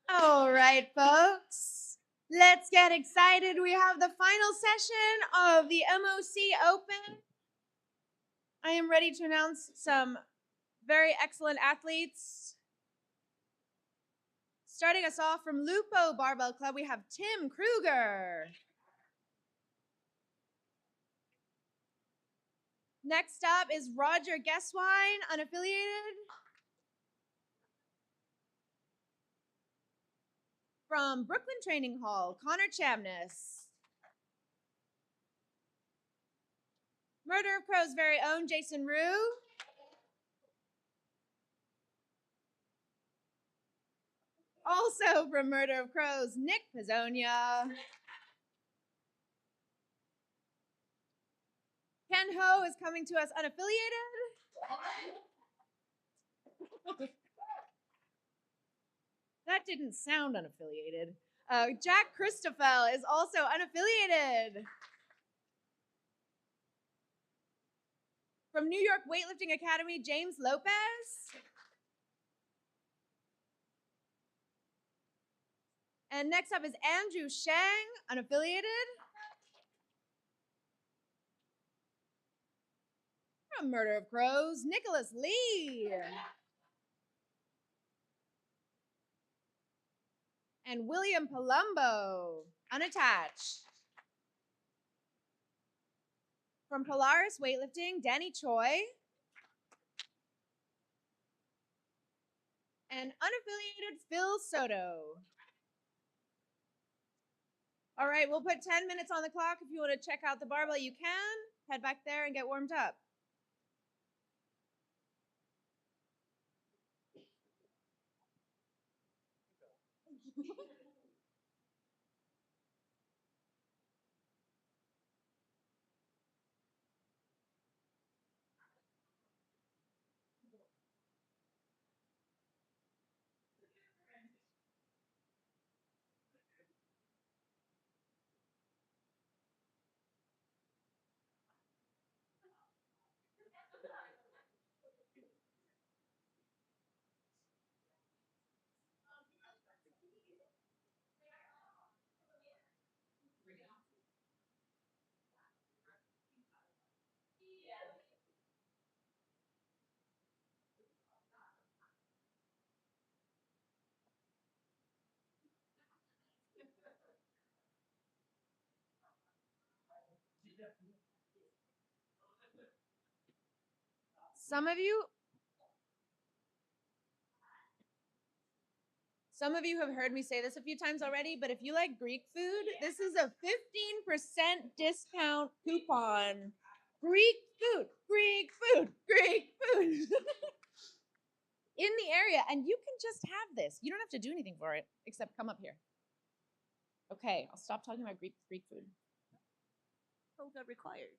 All right, folks. Let's get excited. We have the final session of the MoC Open. I am ready to announce some very excellent athletes. Starting us off from Lupo Barbell Club, we have Tim Kruger. Next up is Roger Guesswine, unaffiliated. From Brooklyn Training Hall, Connor Chamness. Murder of Crow's very own Jason Rue. Also from Murder of Crows, Nick Pizzonia. Ken Ho is coming to us unaffiliated. That didn't sound unaffiliated. Jack Christoffel is also unaffiliated. From New York Weightlifting Academy, James Lopez. And next up is Andrew Shang, unaffiliated. From Murder of Crows, Nicholas Lee. And William Palumbo, unattached. From Polaris Weightlifting, Danny Choi. And unaffiliated Phil Soto. All right, we'll put 10 minutes on the clock. If you want to check out the barbell, you can. Head back there and get warmed up. Some of you have heard me say this a few times already, but if you like Greek food, this is a 15% discount coupon. Greek food, Greek food, Greek food. In the area, and you can just have this. You don't have to do anything for it, except come up here. Okay, I'll stop talking about Greek food. Yoga required.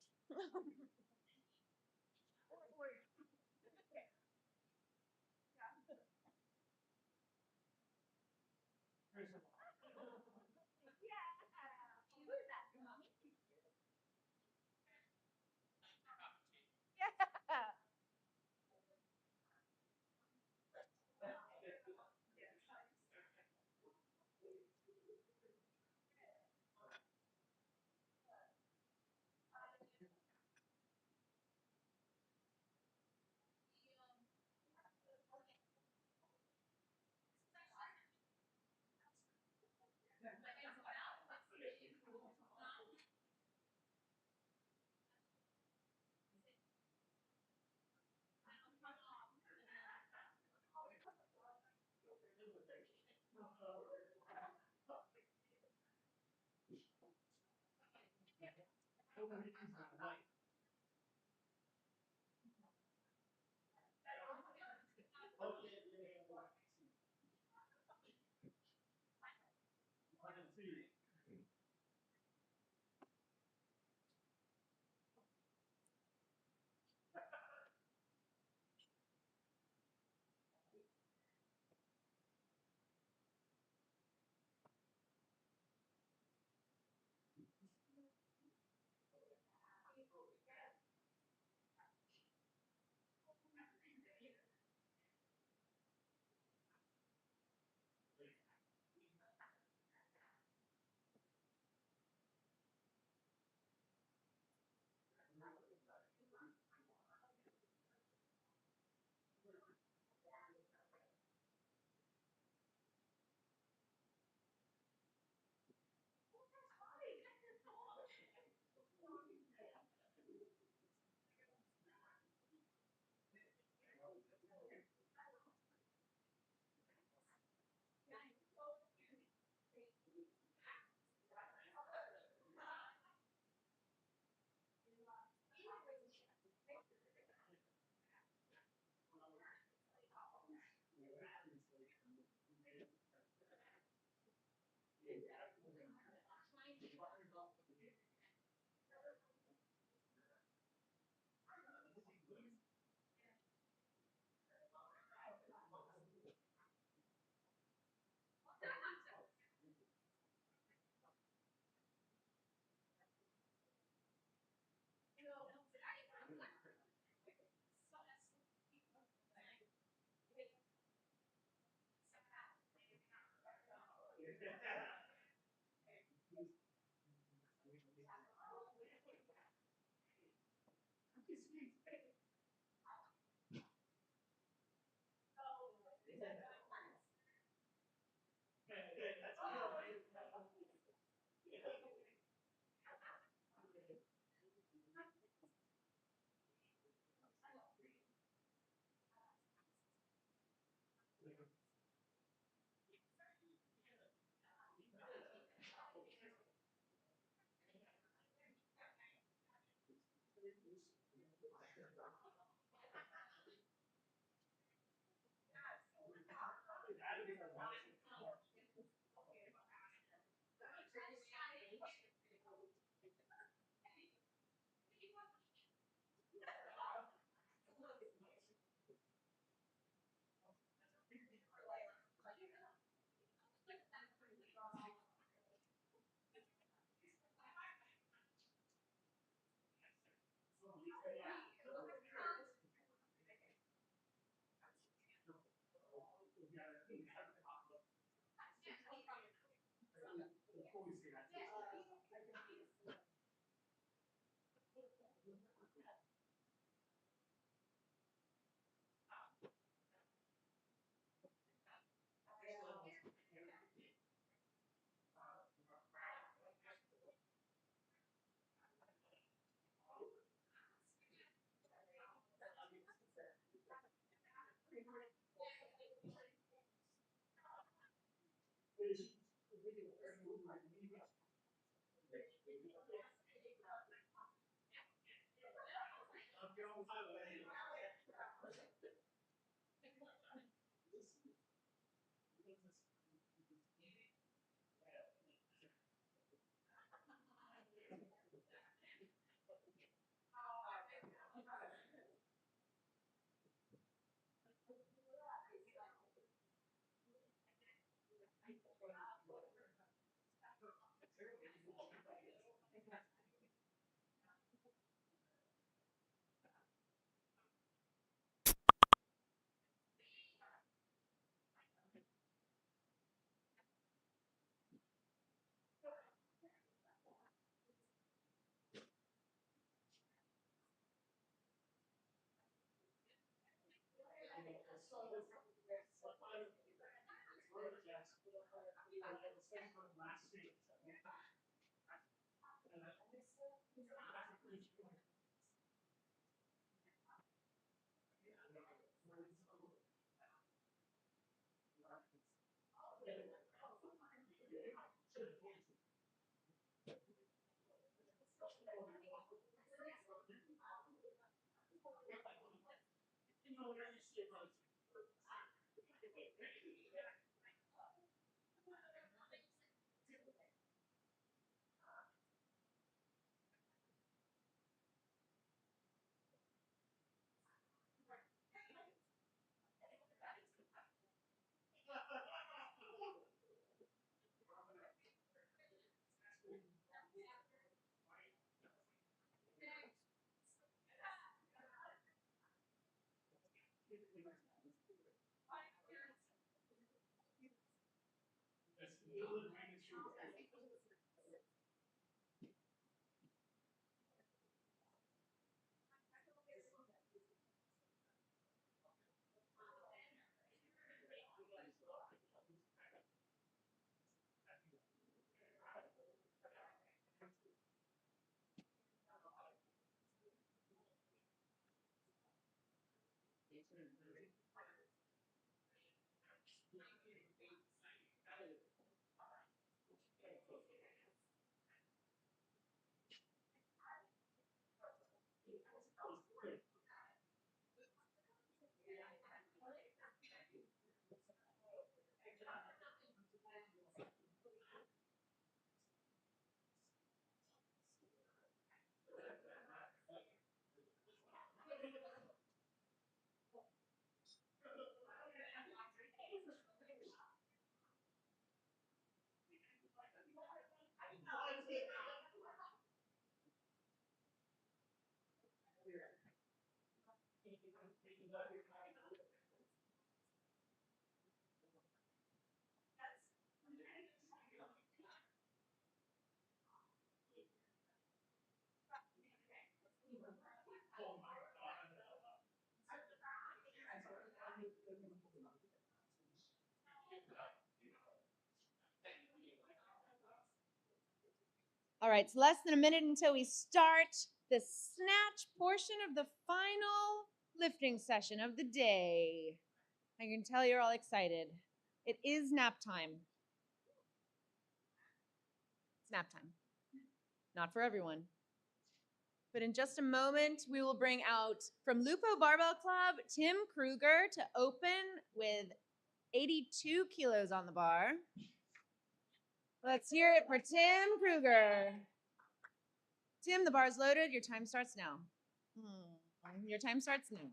All right, it's less than a minute until we start the snatch portion of the final lifting session of the day. I can tell you're all excited. It is nap time. It's nap time. Not for everyone. But in just a moment, we will bring out from Lupo Barbell Club, Tim Kruger to open with 82 kilos on the bar. Let's hear it for Tim Kruger. Tim, the bar's loaded. Your time starts now. Your time starts now.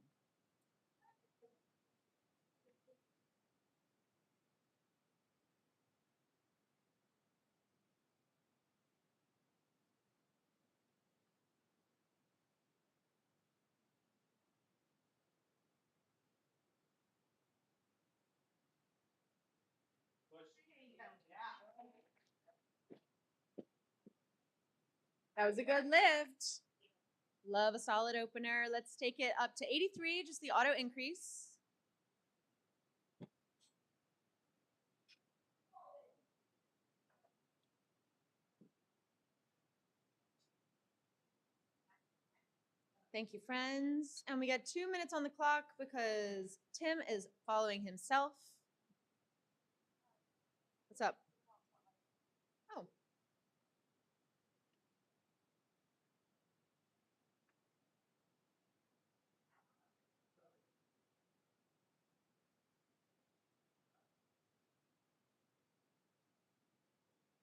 That was a good lift. Love a solid opener. Let's take it up to 83, just the auto increase. Thank you, friends. And we got 2 minutes on the clock because Tim is following himself. What's up? Oh.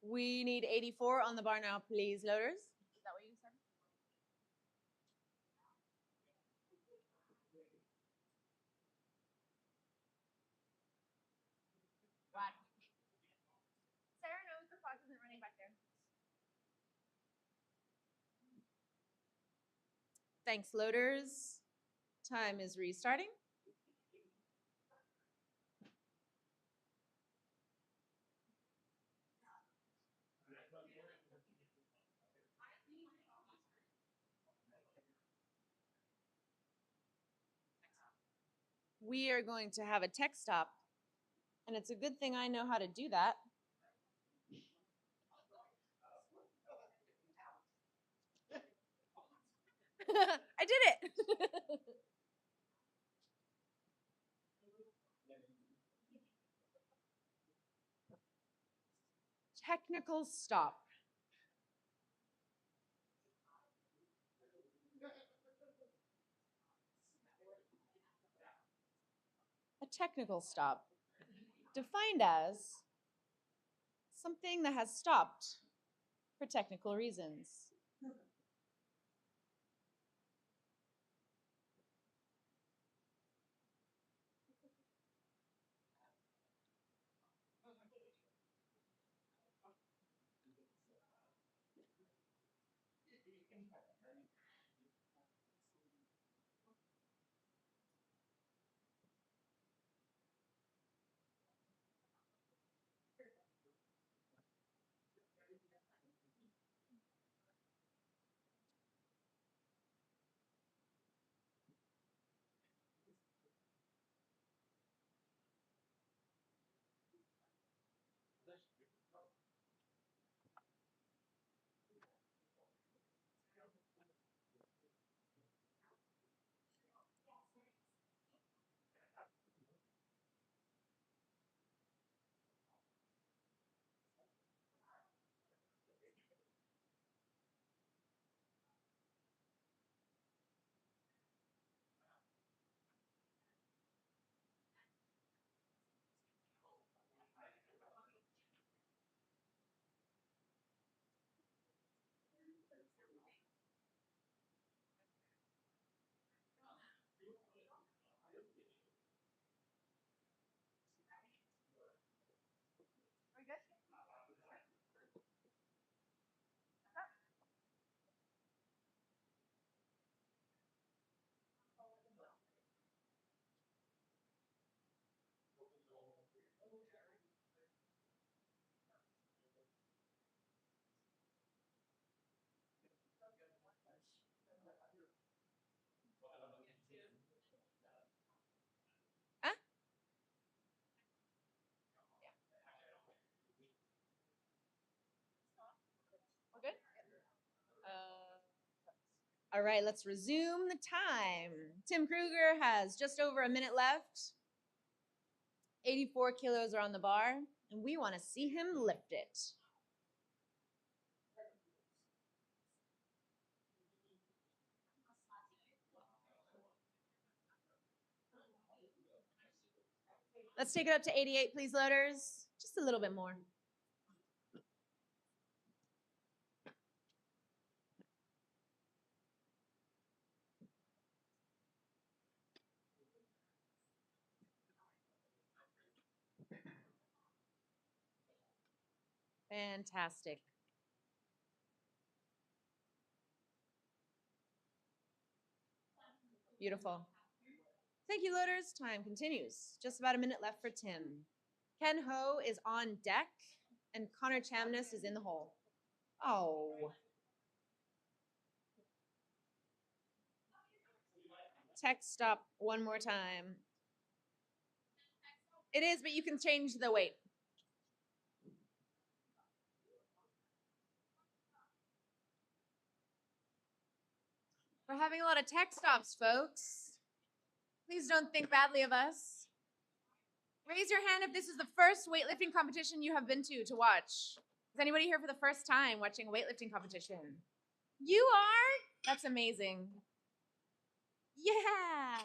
We need 84 on the bar now, please, loaders. Is that what you said? What? Sarah knows the clock isn't running back there. Thanks, loaders. Time is restarting. We are going to have a tech stop, and it's a good thing I know how to do that. I did it. Technical stop. A technical stop, defined as something that has stopped for technical reasons. Ah, we're good. All right, let's resume the time. Tim Kruger has just over a minute left. 84 kilos are on the bar, and we want to see him lift it. Let's take it up to 88, please, loaders. Just a little bit more. Fantastic. Beautiful. Thank you, loaders. Time continues. Just about a minute left for Tim. Ken Ho is on deck, and Connor Chamness is in the hole. Oh. Text stop one more time. It is, but you can change the weight. We're having a lot of tech stops, folks. Please don't think badly of us. Raise your hand if this is the first weightlifting competition you have been to watch. Is anybody here for the first time watching a weightlifting competition? You are? That's amazing. Yeah.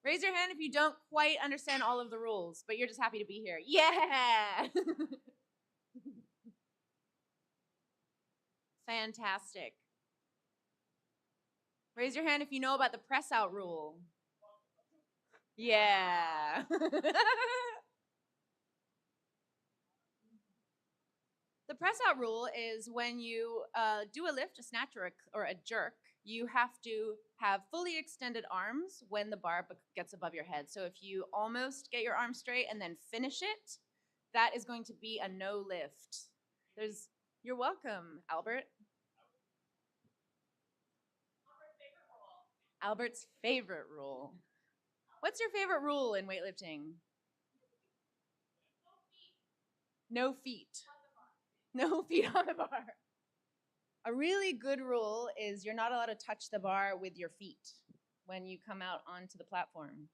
Raise your hand if you don't quite understand all of the rules, but you're just happy to be here. Yeah. Fantastic. Raise your hand if you know about the press out rule. Yeah. The press out rule is when you do a lift, a snatch, or a jerk, you have to have fully extended arms when the bar gets above your head. So if you almost get your arm straight and then finish it, that is going to be a no lift. You're welcome, Albert. Albert's favorite rule. What's your favorite rule in weightlifting? No feet. No feet on the bar. A really good rule is you're not allowed to touch the bar with your feet when you come out onto the platform.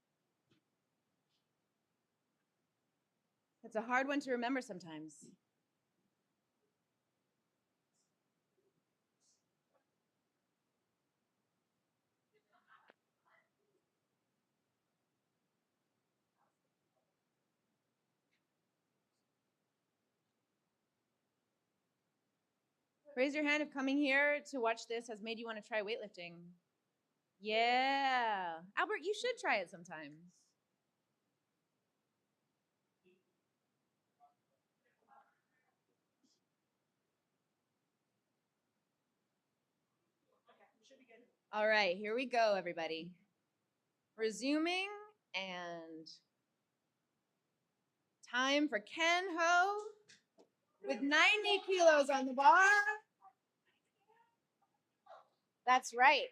It's a hard one to remember sometimes. Raise your hand if coming here to watch this has made you want to try weightlifting. Yeah. Albert, you should try it sometime. All right, here we go, everybody. Resuming, and time for Ken Ho with 90 kilos on the bar. That's right.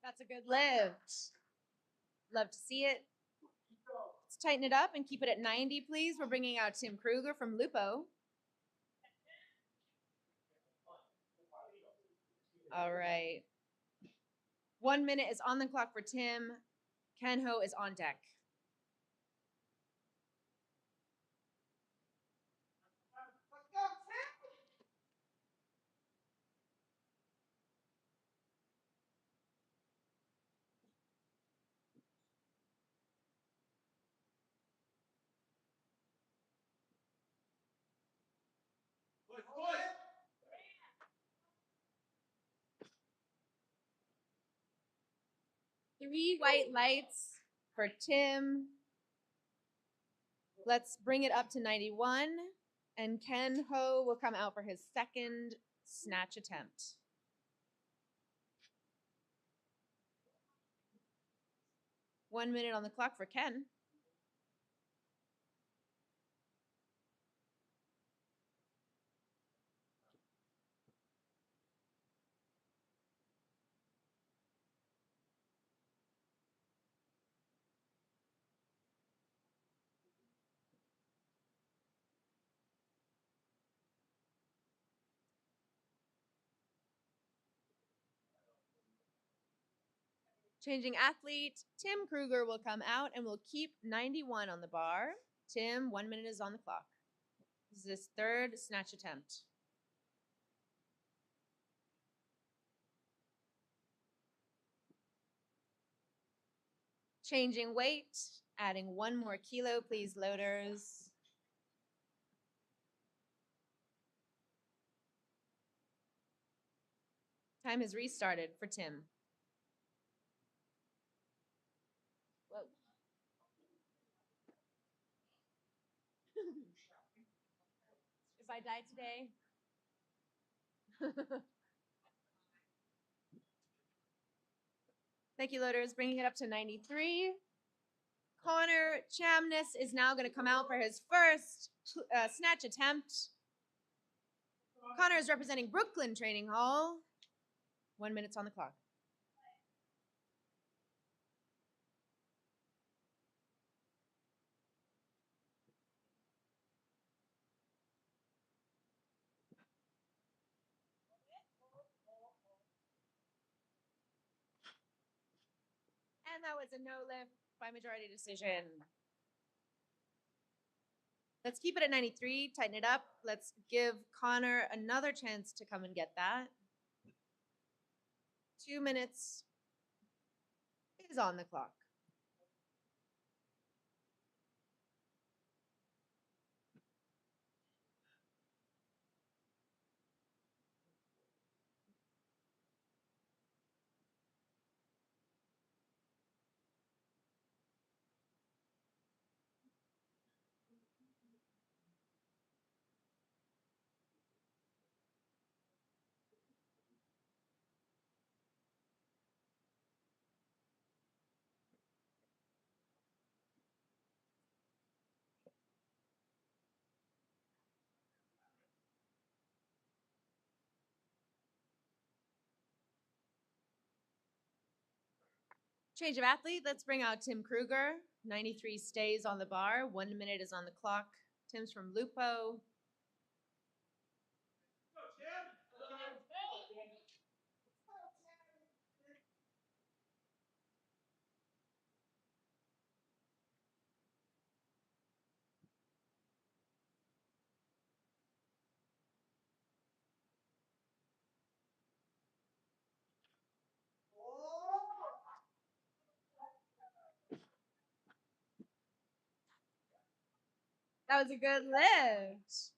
That's a good lift. Love to see it. Let's tighten it up and keep it at 90, please. We're bringing out Tim Kruger from Lupo. All right. 1 minute is on the clock for Tim. Ken Ho is on deck. 3 white lights for Tim. Let's bring it up to 91. And Ken Ho will come out for his second snatch attempt. One minute on the clock for Ken. Changing athlete, Tim Kruger will come out and will keep 91 on the bar. Tim, 1 minute is on the clock. This is his third snatch attempt. Changing weight, adding 1 more kilo, please, loaders. Time has restarted for Tim. Whoa. If I die today. Thank you, loaders. Bringing it up to 93. Connor Chamness is now going to come out for his first snatch attempt. Connor is representing Brooklyn Training Hall. 1 minute's on the clock. And that was a no lift by majority decision. Let's keep it at 93, tighten it up. Let's give Connor another chance to come and get that. 2 minutes is on the clock. Change of athlete. Let's bring out Tim Kruger. 93 stays on the bar. 1 minute is on the clock. Tim's from Lupo. That was a good lift.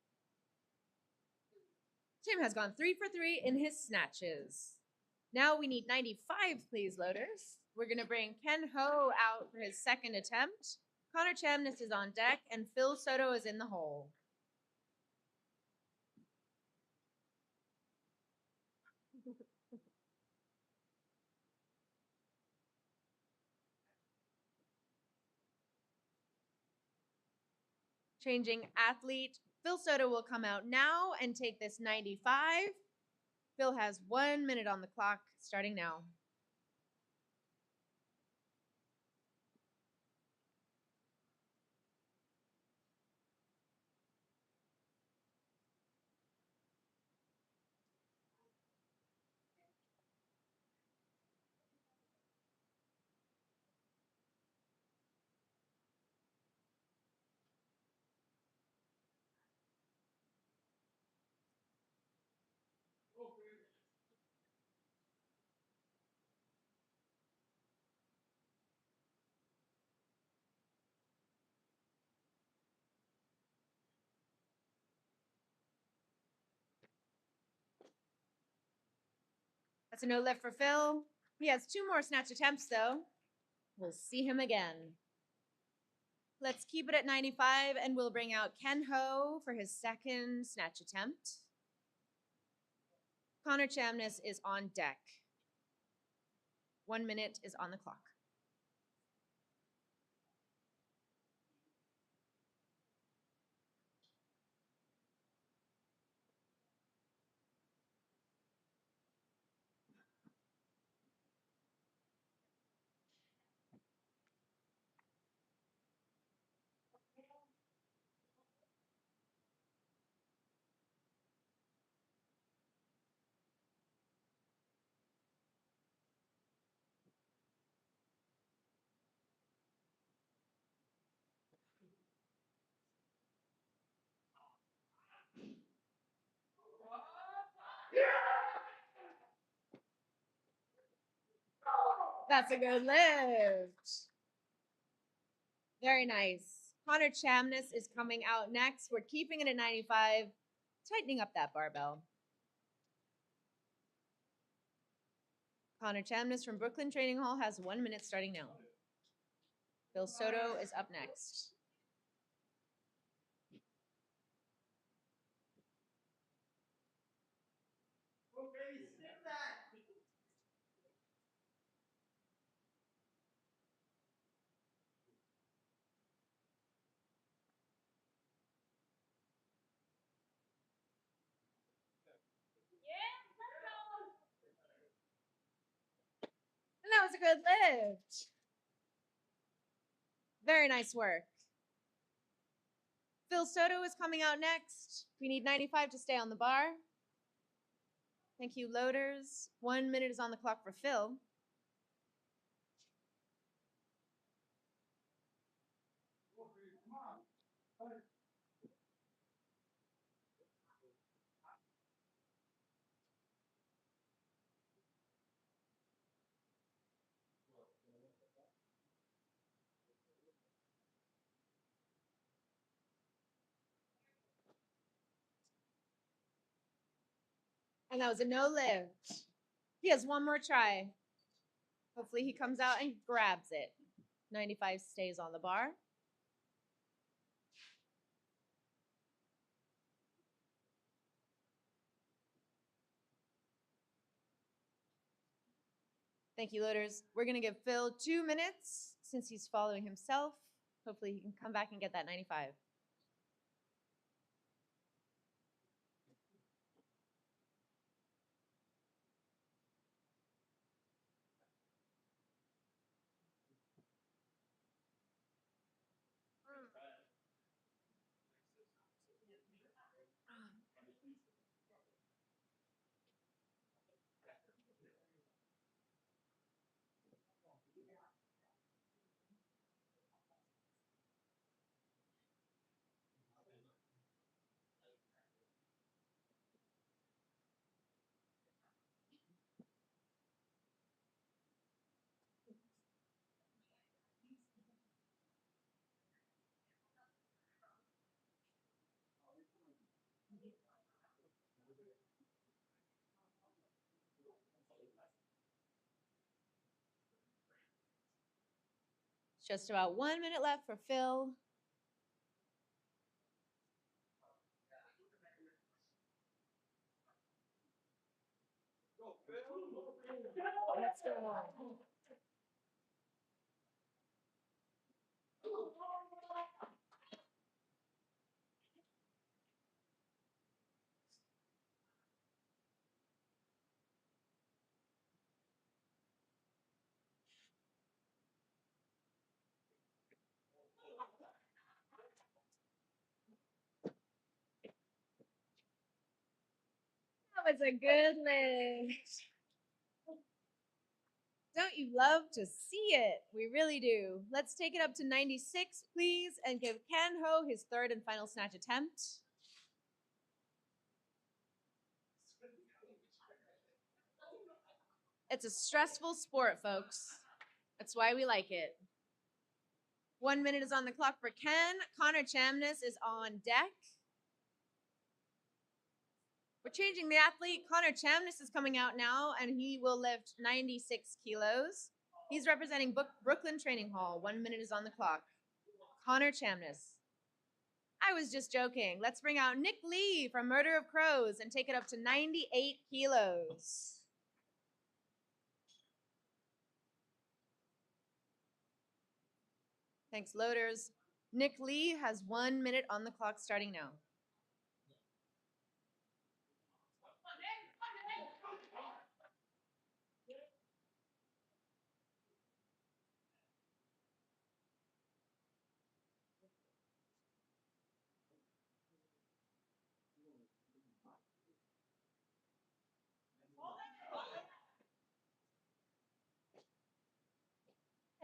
Tim has gone 3 for 3 in his snatches. Now we need 95, please, loaders. We're going to bring Ken Ho out for his second attempt. Connor Chamness is on deck, and Phil Soto is in the hole. Changing athlete. Phil Soto will come out now and take this 95. Phil has 1 minute on the clock, starting now. That's a no lift for Phil. He has 2 more snatch attempts, though. We'll see him again. Let's keep it at 95, and we'll bring out Ken Ho for his second snatch attempt. Connor Chamness is on deck. 1 minute is on the clock. That's a good lift. Very nice. Connor Chamness is coming out next. We're keeping it at 95, tightening up that barbell. Connor Chamness from Brooklyn Training Hall has 1 minute starting now. Phil Soto is up next. And that was a good lift. Very nice work. Phil Soto is coming out next. We need 95 to stay on the bar. Thank you, loaders. 1 minute is on the clock for Phil. And that was a no lift. He has one more try. Hopefully he comes out and grabs it. 95 stays on the bar. Thank you, loaders. We're going to give Phil 2 minutes since he's following himself. Hopefully he can come back and get that 95. Just about 1 minute left for Phil. Let's go. That was a good lift. Don't you love to see it? We really do. Let's take it up to 96, please, and give Ken Ho his third and final snatch attempt. It's a stressful sport, folks. That's why we like it. 1 minute is on the clock for Ken. Connor Chamness is on deck. We're changing the athlete. Connor Chamness is coming out now, and he will lift 96 kilos. He's representing Brooklyn Training Hall. 1 minute is on the clock. Connor Chamness. I was just joking. Let's bring out Nick Lee from Murder of Crows and take it up to 98 kilos. Thanks, loaders. Nick Lee has 1 minute on the clock starting now.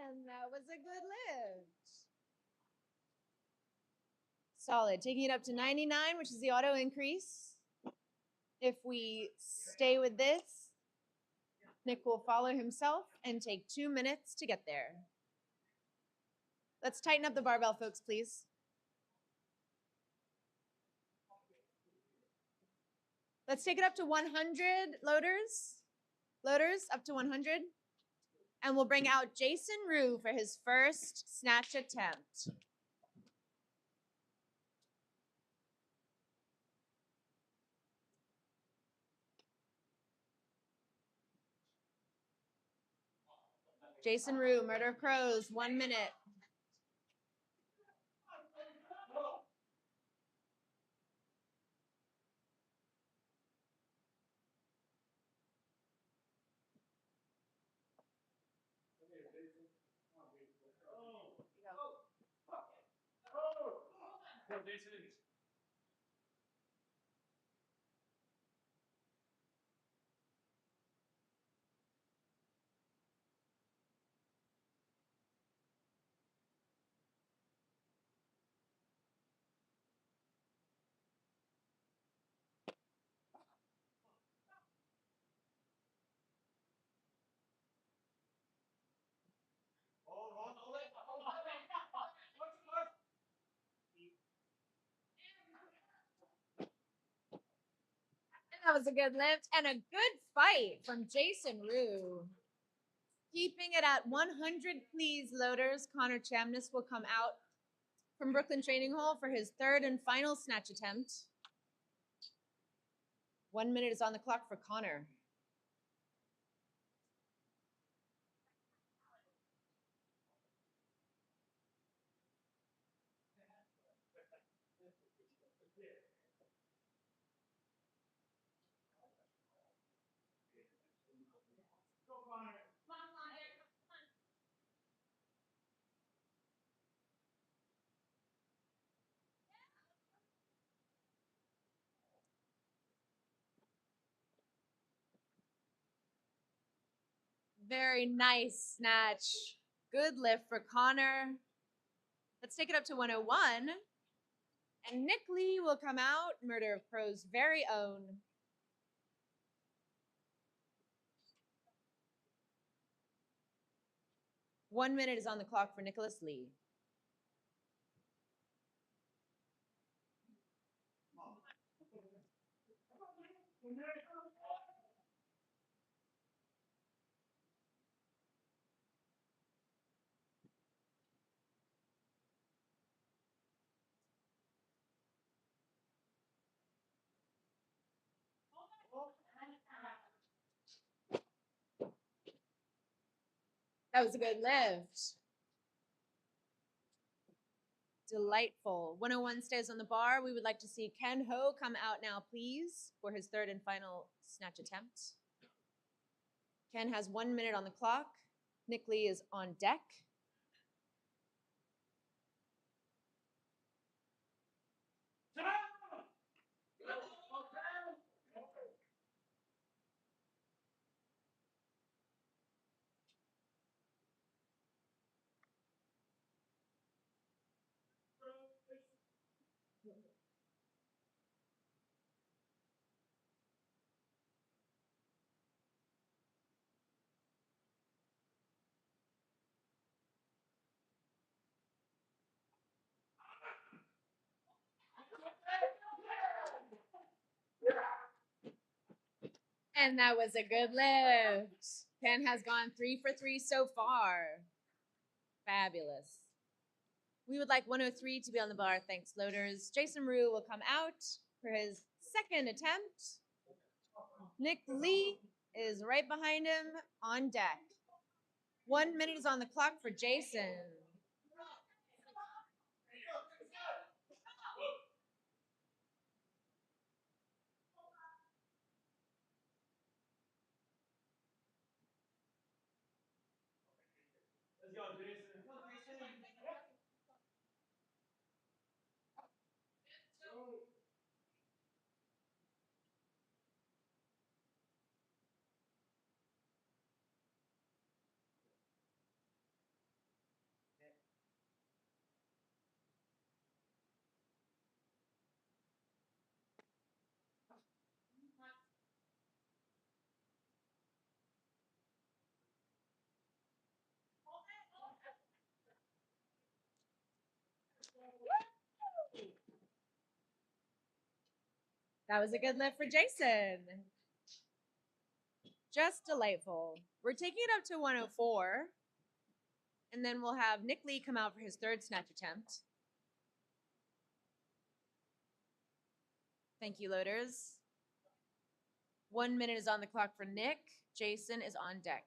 And that was a good lift. Solid. Taking it up to 99, which is the auto increase. If we stay with this, Nick will follow himself and take 2 minutes to get there. Let's tighten up the barbell, folks, please. Let's take it up to 100, loaders. Loaders, up to 100. And we'll bring out Jason Rue for his first snatch attempt. Jason Rue, Murder of Crows, 1 minute. That was a good lift and a good fight from Jason Rue. Keeping it at 100, please, loaders. Connor Chamness will come out from Brooklyn Training Hall for his third and final snatch attempt. 1 minute is on the clock for Connor. Very nice snatch. Good lift for Connor. Let's take it up to 101. And Nick Lee will come out, Murder of Crows' very own. One minute is on the clock for Nicholas Lee. That was a good lift. Delightful. 101 stays on the bar. We would like to see Ken Ho come out now, please, for his third and final snatch attempt. Ken has 1 minute on the clock. Nick Lee is on deck. And that was a good lift. Ken has gone 3 for 3 so far. Fabulous. We would like 103 to be on the bar. Thanks, loaders. Jason Rue will come out for his second attempt. Nick Lee is right behind him on deck. 1 minute is on the clock for Jason. Let's go, Jason. That was a good lift for Jason. Just delightful. We're taking it up to 104. And then we'll have Nick Lee come out for his third snatch attempt. Thank you, loaders. 1 minute is on the clock for Nick. Jason is on deck.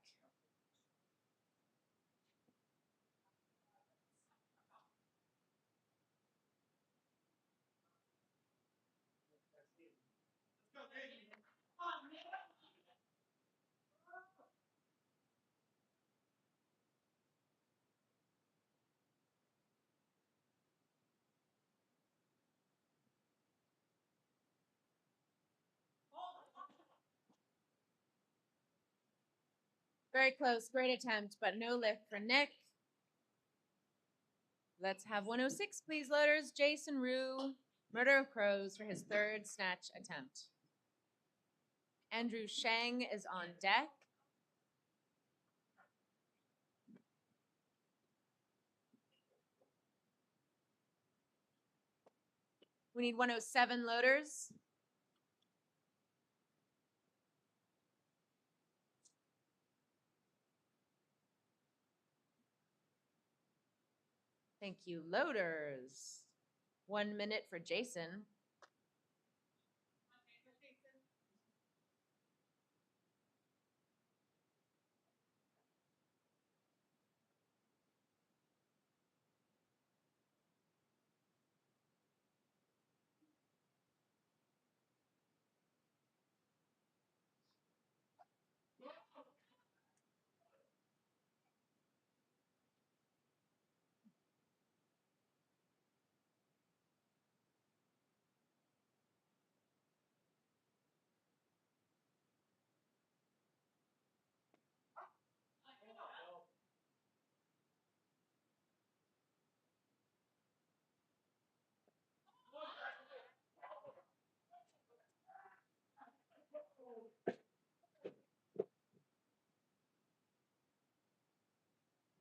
Very close, great attempt, but no lift for Nick. Let's have 106, please, loaders. Jason Rue, Murder of Crows for his third snatch attempt. Andrew Shang is on deck. We need 107 loaders. Thank you, loaders. 1 minute for Jason.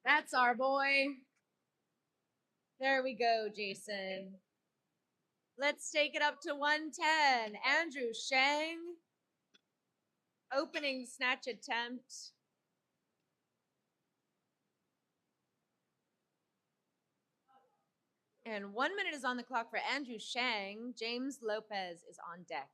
That's our boy. There we go, Jason. Let's take it up to 110. Andrew Shang. Opening snatch attempt. And 1 minute is on the clock for Andrew Shang. James Lopez is on deck.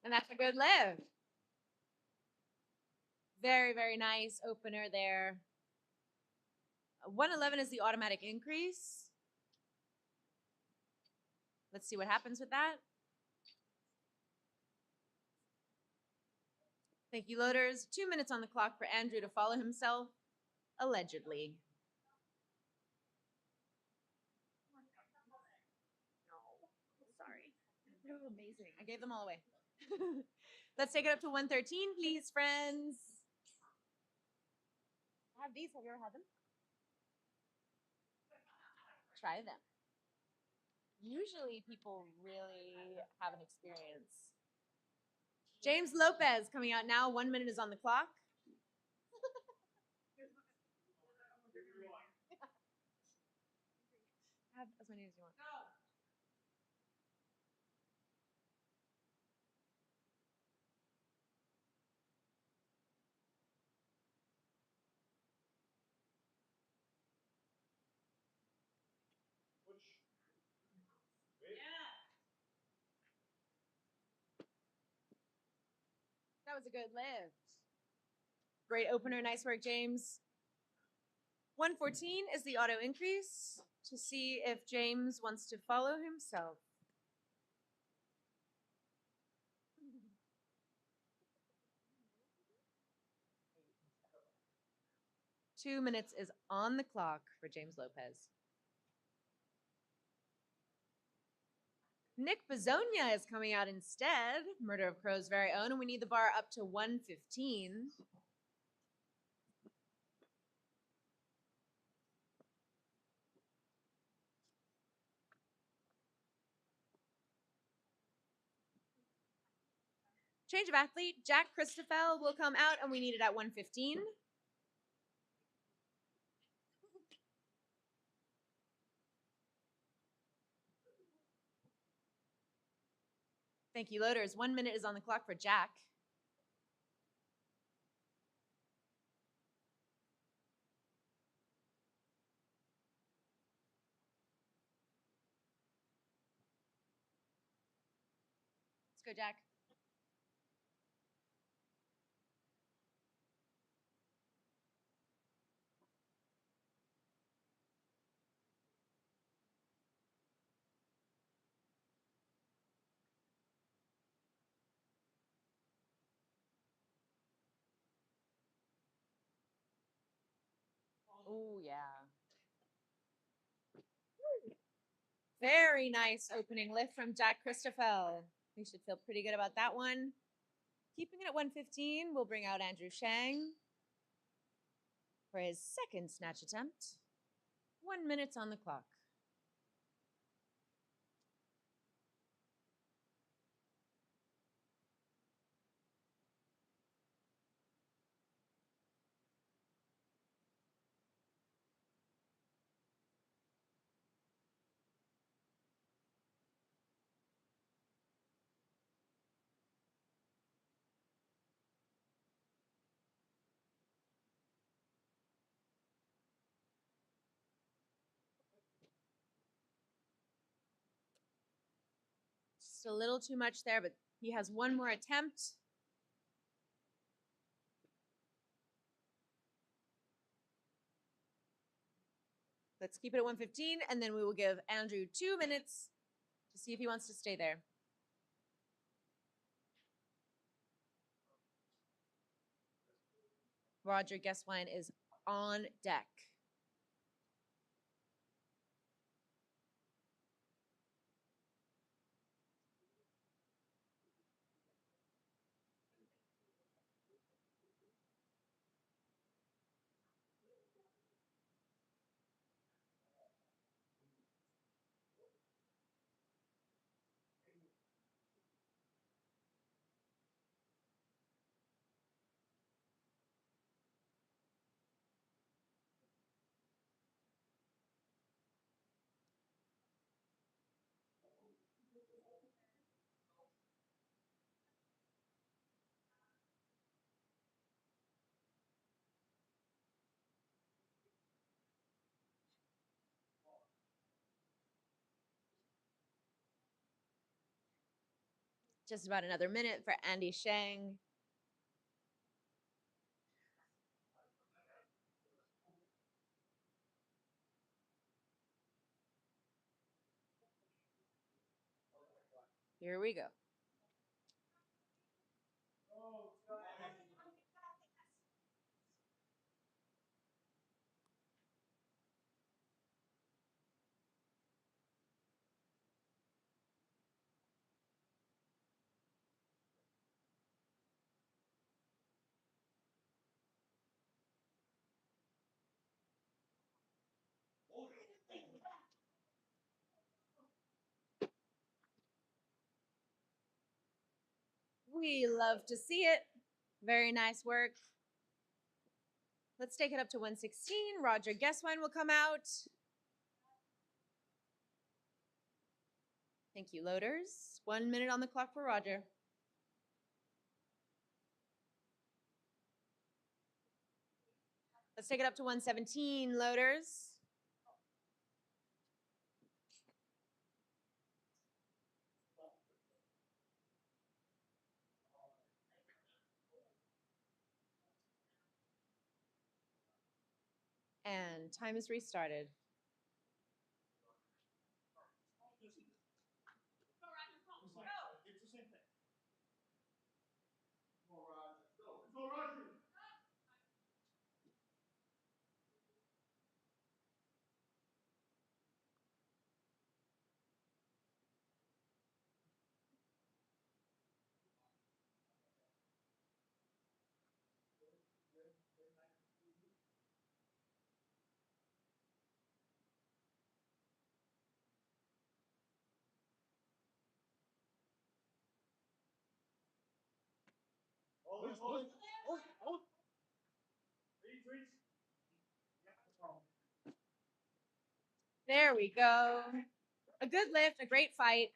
And that's a good lift. Very, very nice opener there. 111 is the automatic increase. Let's see what happens with that. Thank you, loaders. 2 minutes on the clock for Andrew to follow himself, allegedly. No, sorry. They were amazing. I gave them all away. Let's take it up to 113, please, friends. I have these. Have you ever had them? try them. Usually people really have an experience. James Lopez coming out now. 1 minute is on the clock. Have as many as you want. That was a good lift. Great opener. Nice work, James. 114 is the auto increase to see if James wants to follow himself. Two minutes is on the clock for James Lopez. Nick Bezonia is coming out instead, Murder of Crow's very own, and we need the bar up to 115. Change of athlete, Jack Christoffel will come out, and we need it at 115. Thank you, loaders. 1 minute is on the clock for Jack. Let's go, Jack. Oh, yeah. Very nice opening lift from Jack Christoffel. We should feel pretty good about that one. Keeping it at 115, we'll bring out Andrew Shang for his second snatch attempt. 1 minute on the clock. Just a little too much there, but he has one more attempt. Let's keep it at 115, and then we will give Andrew 2 minutes to see if he wants to stay there. Roger Guesswine is on deck. Just about another minute for Andy Shang. Here we go. We love to see it. Very nice work. Let's take it up to 116. Roger Guesswine will come out. Thank you, loaders. 1 minute on the clock for Roger. Let's take it up to 117, loaders. And time is restarted. There we go. A good lift, a great fight.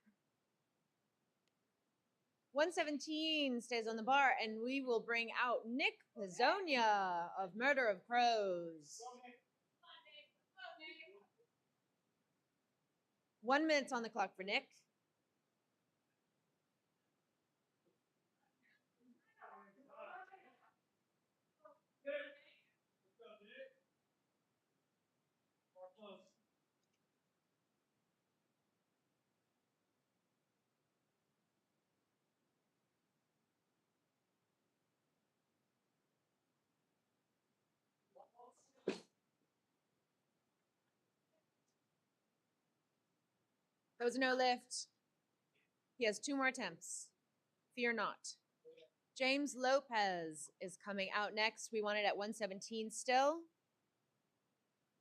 117 stays on the bar, and we will bring out Nick Pizzonia of Murder of Crows. 1 minute on the clock for Nick. That was a no lift. He has 2 more attempts. Fear not. James Lopez is coming out next. We want it at 117 still.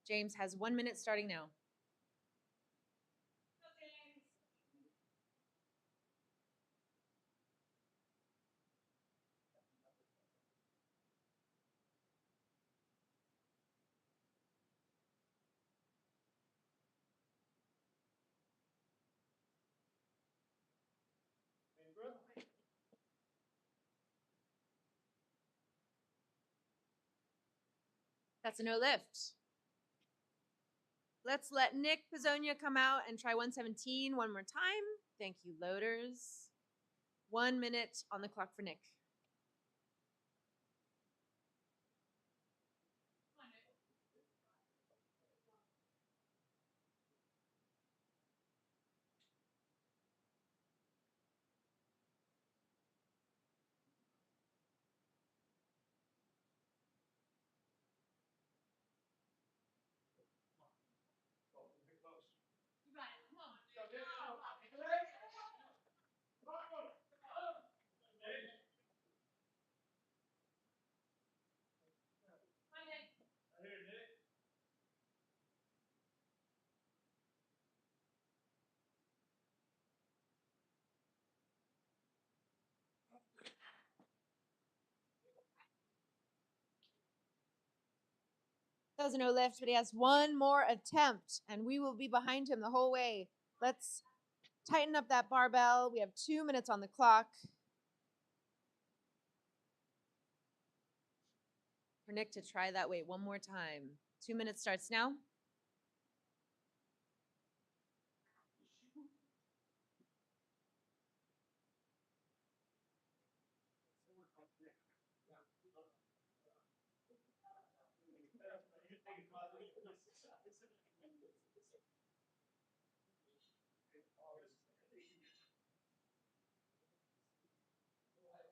James has 1 minute starting now. That's a no lift. Let's let Nick Pizzonia come out and try 117 one more time. Thank you, loaders. 1 minute on the clock for Nick. That was a no lift, but he has 1 more attempt, and we will be behind him the whole way. Let's tighten up that barbell. We have 2 minutes on the clock. For Nick to try that weight one more time. 2 minutes starts now.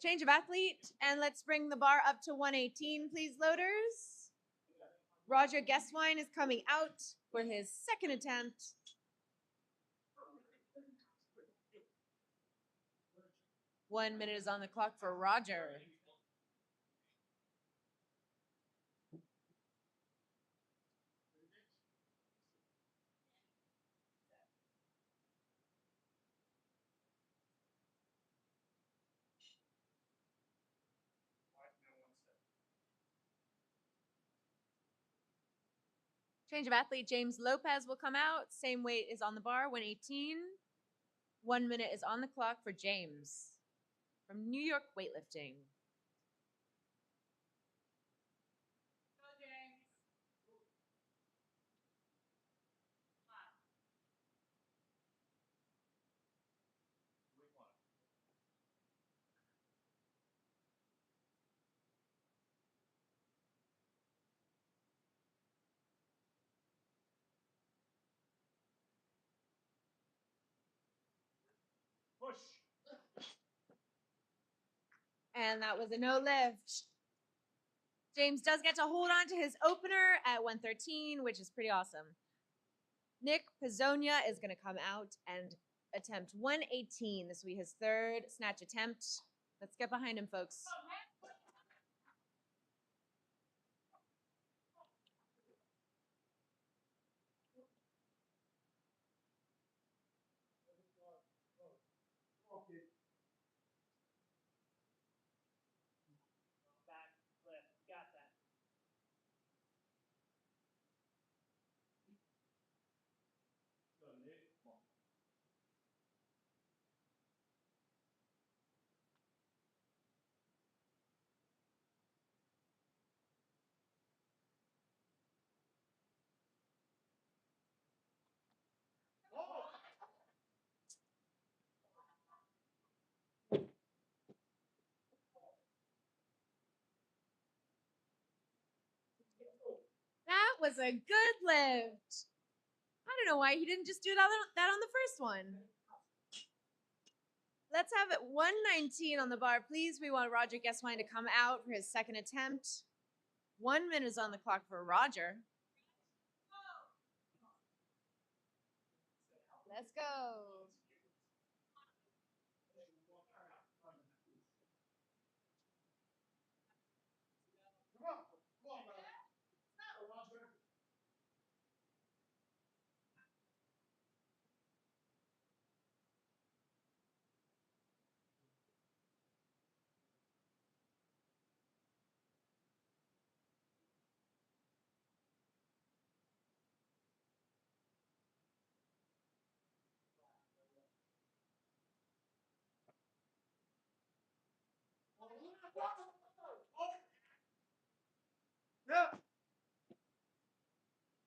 Change of athlete, and let's bring the bar up to 118, please, loaders. Roger Guesswine is coming out for his second attempt. 1 minute is on the clock for Roger. Change of athlete. James Lopez will come out. Same weight is on the bar, 118. 1 minute is on the clock for James from New York Weightlifting. Push. And that was a no lift. James does get to hold on to his opener at 113, which is pretty awesome. Nick Pizzonia is going to come out and attempt 118. This will be his third snatch attempt. Let's get behind him, folks. Back, left. You got that. Go, Nick. Come on. That was a good lift. I don't know why he didn't just do that on the first one. Let's have it 119 on the bar, please. We want Roger Guesswine to come out for his second attempt. 1 minute is on the clock for Roger. Let's go.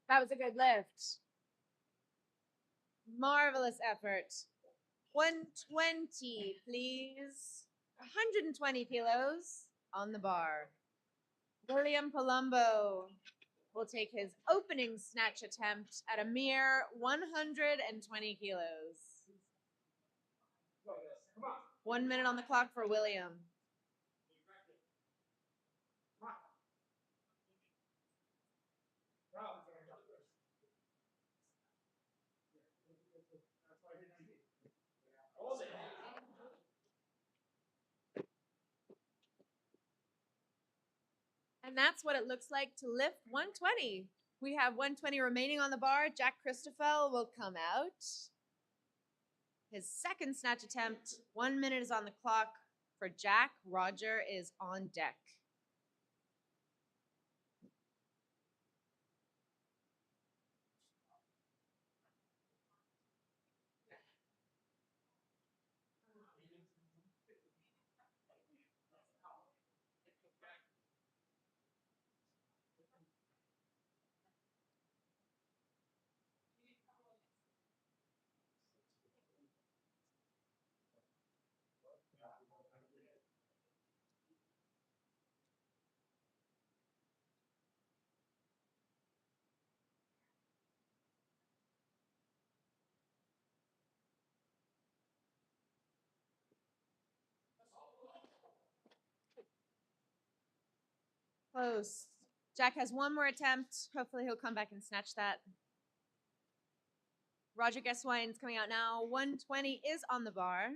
That was a good lift. Marvelous effort. 120, please. 120 kilos on the bar. William Palumbo will take his opening snatch attempt at a mere 120 kilos. 1 minute on the clock for William. And that's what it looks like to lift 120. We have 120 remaining on the bar. Jack Christoffel will come out. His second snatch attempt. 1 minute is on the clock for Jack. Roger is on deck. Close. Jack has one more attempt. Hopefully he'll come back and snatch that. Roger Guesswine's coming out now. 120 is on the bar.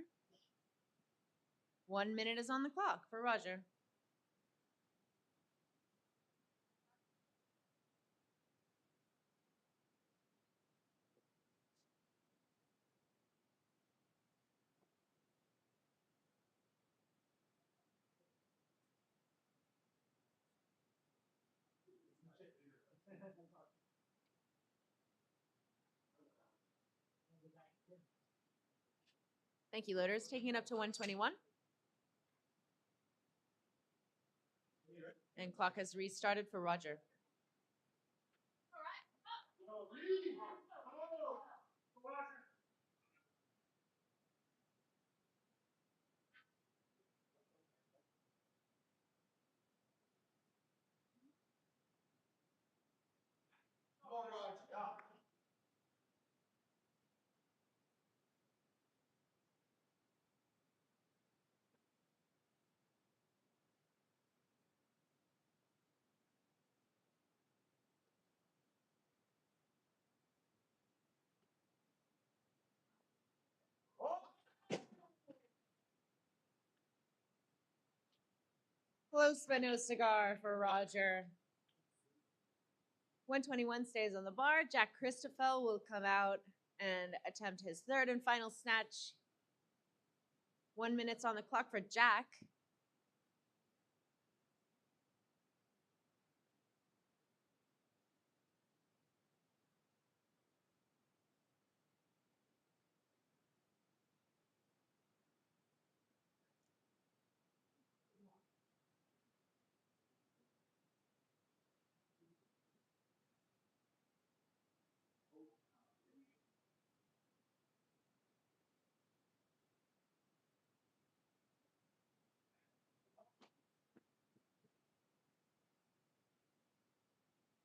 1 minute is on the clock for Roger. Thank you, loaders. Taking it up to 121. And clock has restarted for Roger. Close but no cigar for Roger. 121 stays on the bar. Jack Christoffel will come out and attempt his third and final snatch. 1 minute on the clock for Jack.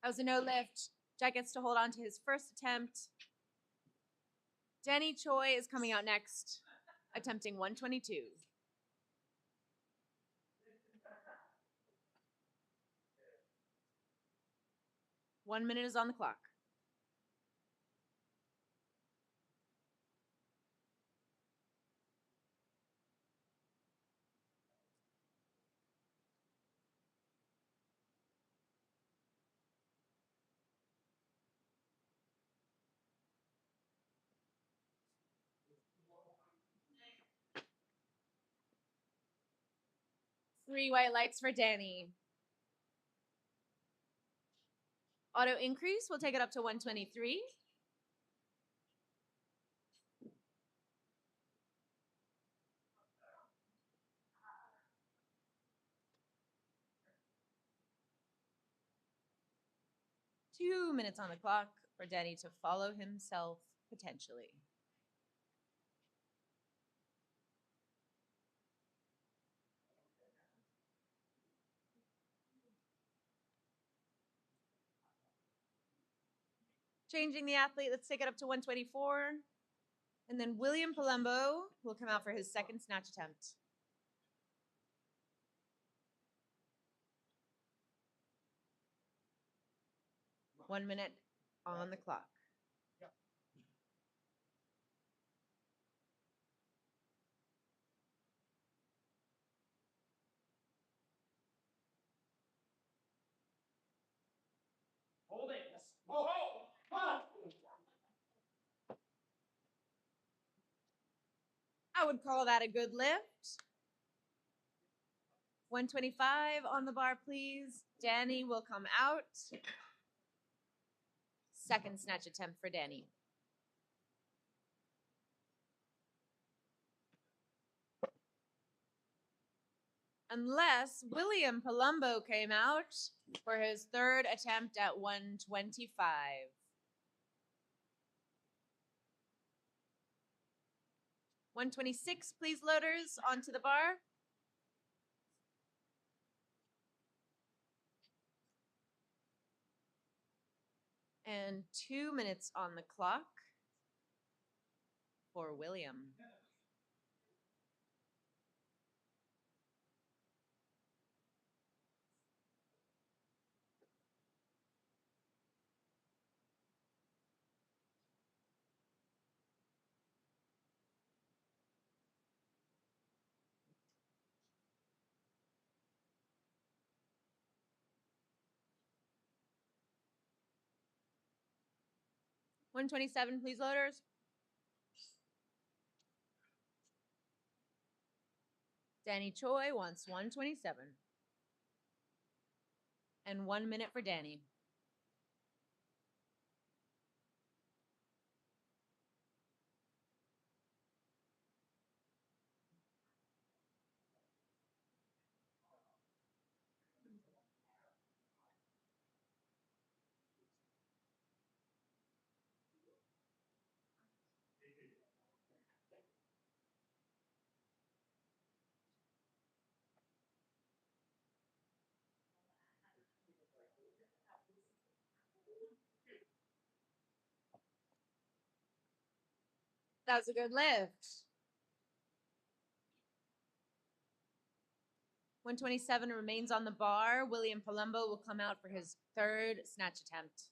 That was a no lift. Jack gets to hold on to his first attempt. Danny Choi is coming out next, attempting 122. 1 minute is on the clock. Three white lights for Danny. Auto increase will take it up to 123. Two minutes on the clock for Danny to follow himself potentially. Changing the athlete, let's take it up to 124. And then William Palumbo will come out for his second snatch attempt. One minute on the clock. Hold it. Oh, oh. I would call that a good lift. 125 on the bar, please. Danny will come out. Second snatch attempt for Danny. Unless William Palumbo came out for his third attempt at 125. 126, please, loaders, onto the bar. And 2 minutes on the clock for William. $127, please, loaders. Danny Choi wants 127. And 1 minute for Danny. That was a good lift. 127 remains on the bar. William Palumbo will come out for his third snatch attempt.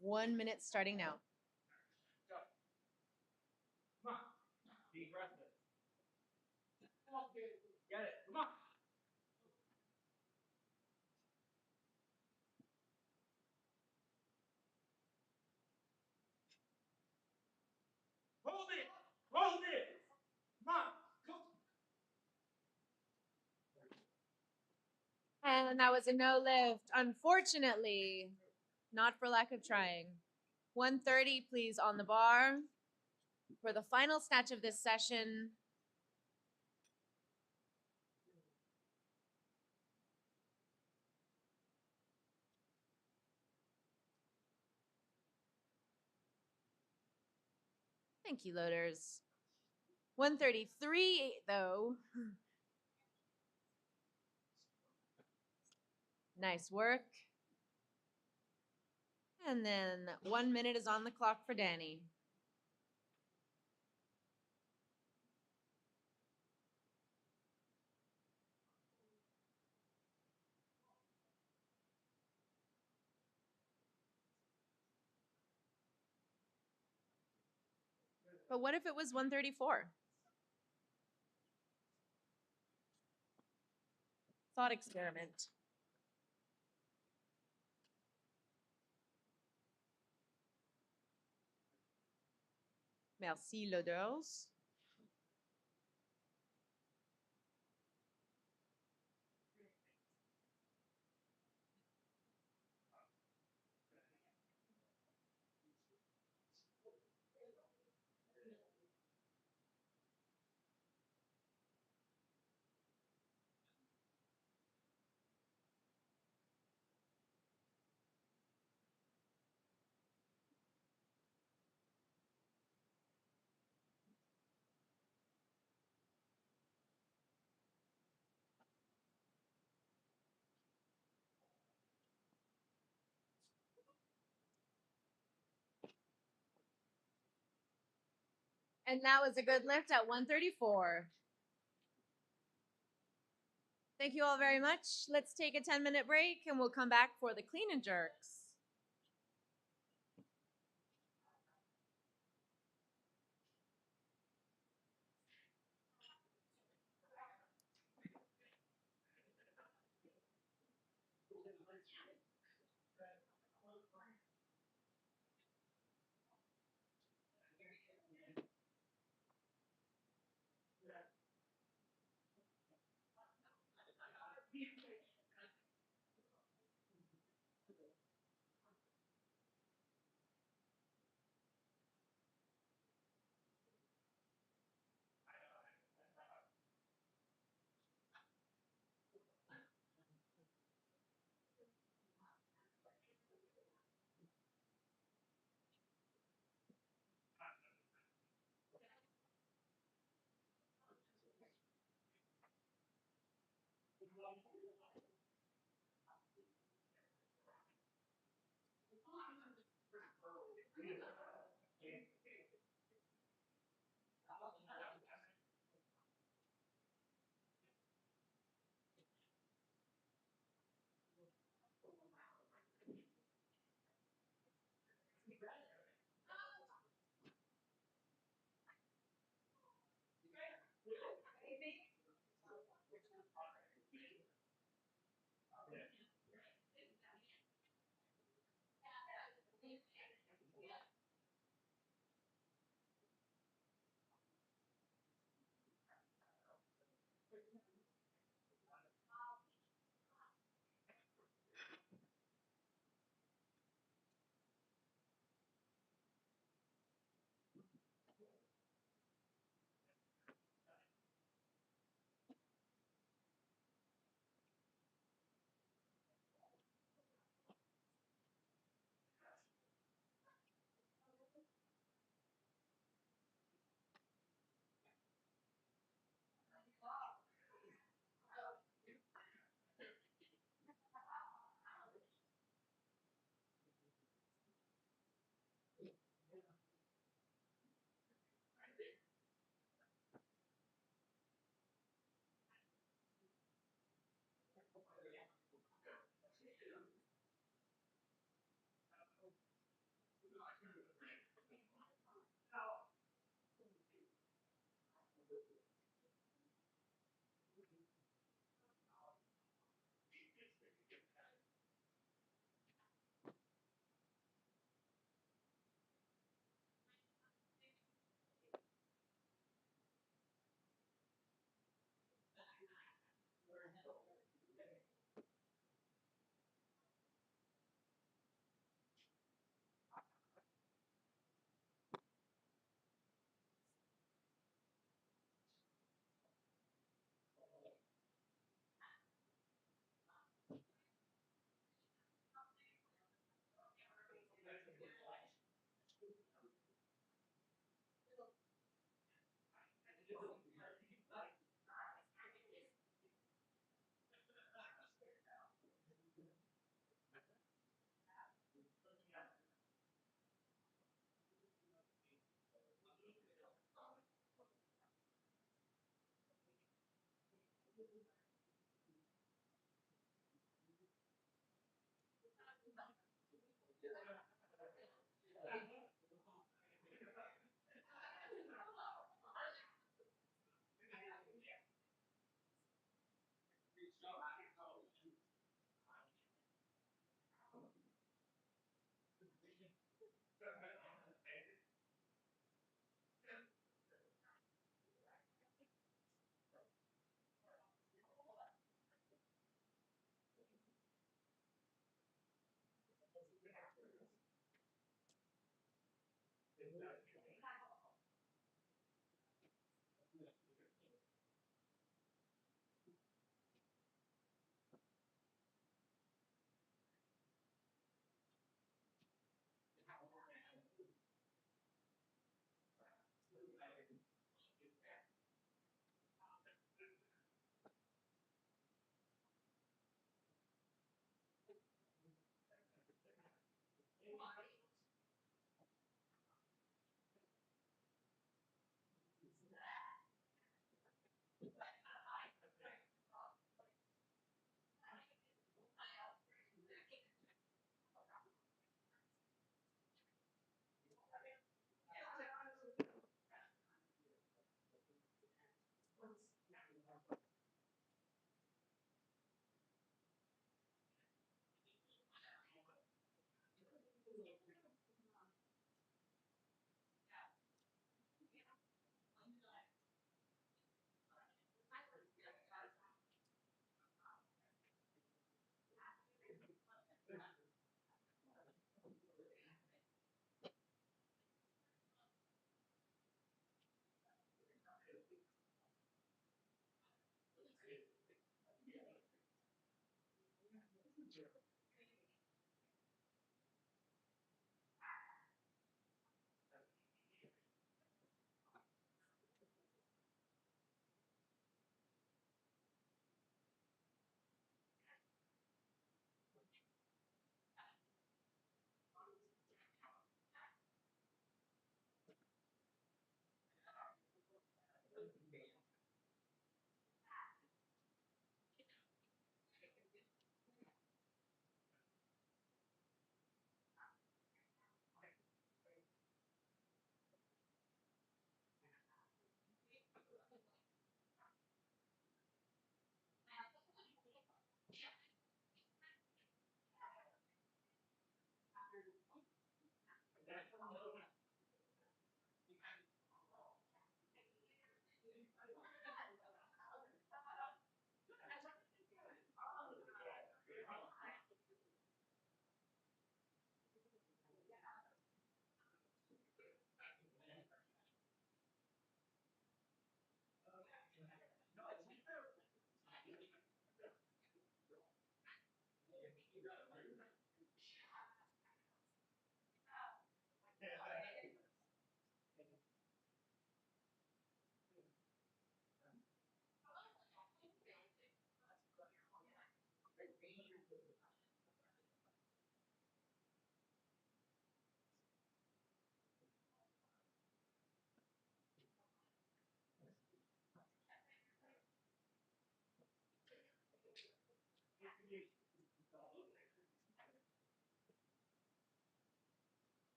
1 minute starting now. Go. Come on. Be aggressive. Get it. Come on. Hold it. Hold it. Come on. Go. And that was a no lift. Unfortunately, not for lack of trying. 130, please, on the bar for the final snatch of this session. Thank you, loaders. 133, though. Nice work. And then 1 minute is on the clock for Danny. But what if it was 134? Thought experiment. Merci, loaders. And that was a good lift at 134. Thank you all very much. Let's take a 10-minute break and we'll come back for the clean and jerks.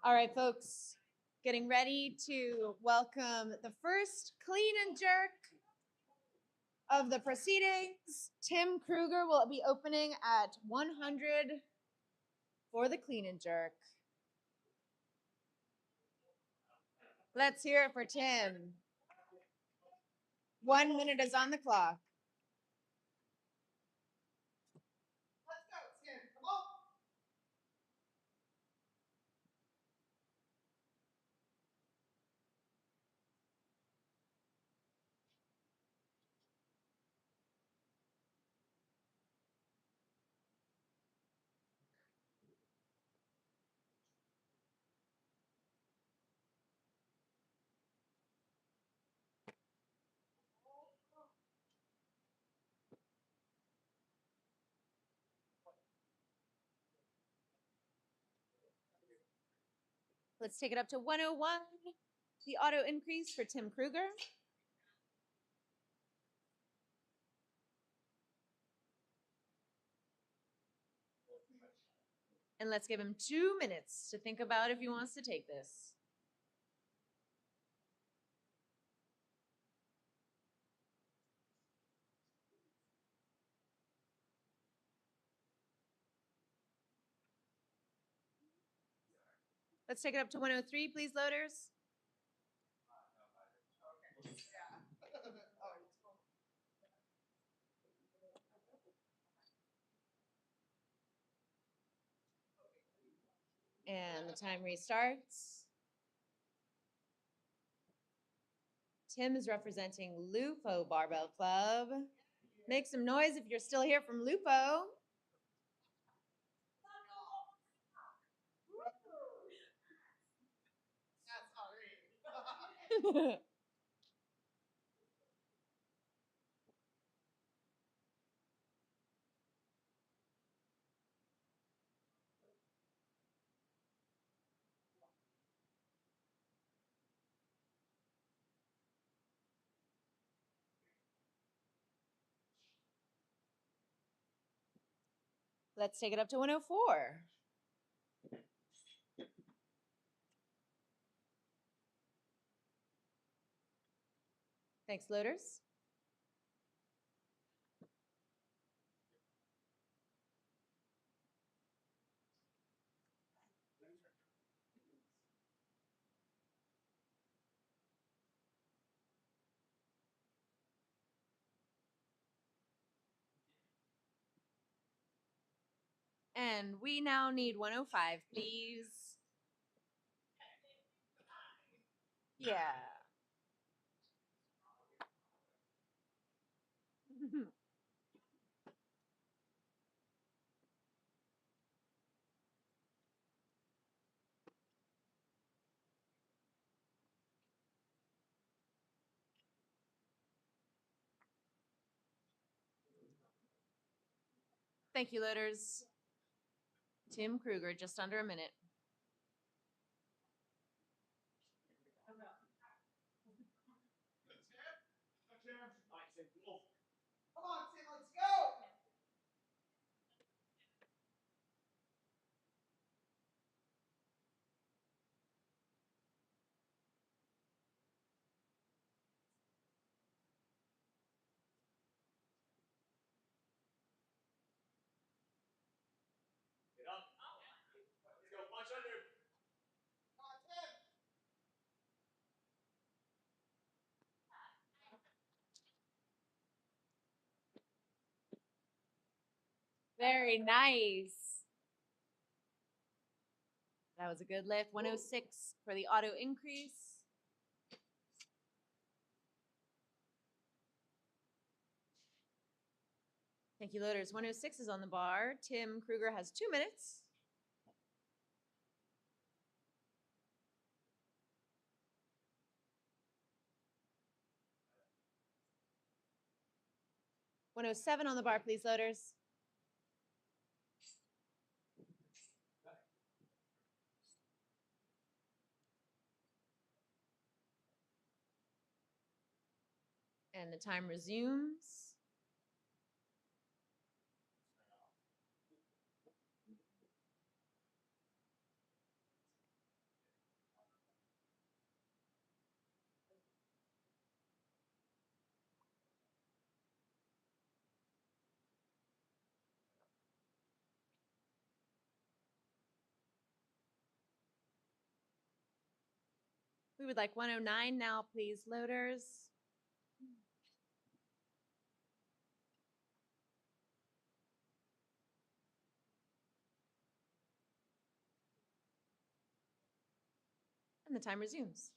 All right, folks, getting ready to welcome the first clean and jerk of the proceedings. Tim Kruger will be opening at 100 for the clean and jerk. Let's hear it for Tim. 1 minute is on the clock. Let's go, Tim. Come on. Let's take it up to 101. The auto increase for Tim Kruger. And let's give him 2 minutes to think about if he wants to take this. Let's take it up to 103, please, loaders. And the time restarts. Tim is representing Lupo Barbell Club. Make some noise if you're still here from Lupo. That's all right. Let's take it up to 104. Thanks, loaders. And we now need 105, please. Yeah. Thank you, loaders. Tim Kruger, just under a minute. Come on, Tim. Let's go. Get up. Let's go. Punch under. Come on, Tim. Very nice. That was a good lift. 106 for the auto increase. Thank you, loaders. 106 is on the bar. Tim Kruger has 2 minutes. $107 on the bar, please, loaders. And the time resumes. We would like 109 now, please, loaders. And the time resumes.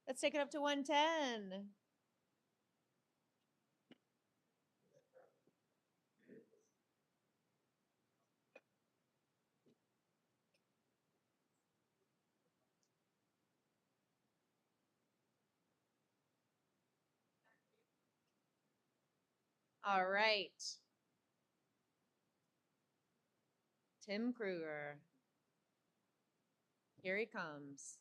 Let's take it up to 110. All right. Tim Kruger. Here he comes.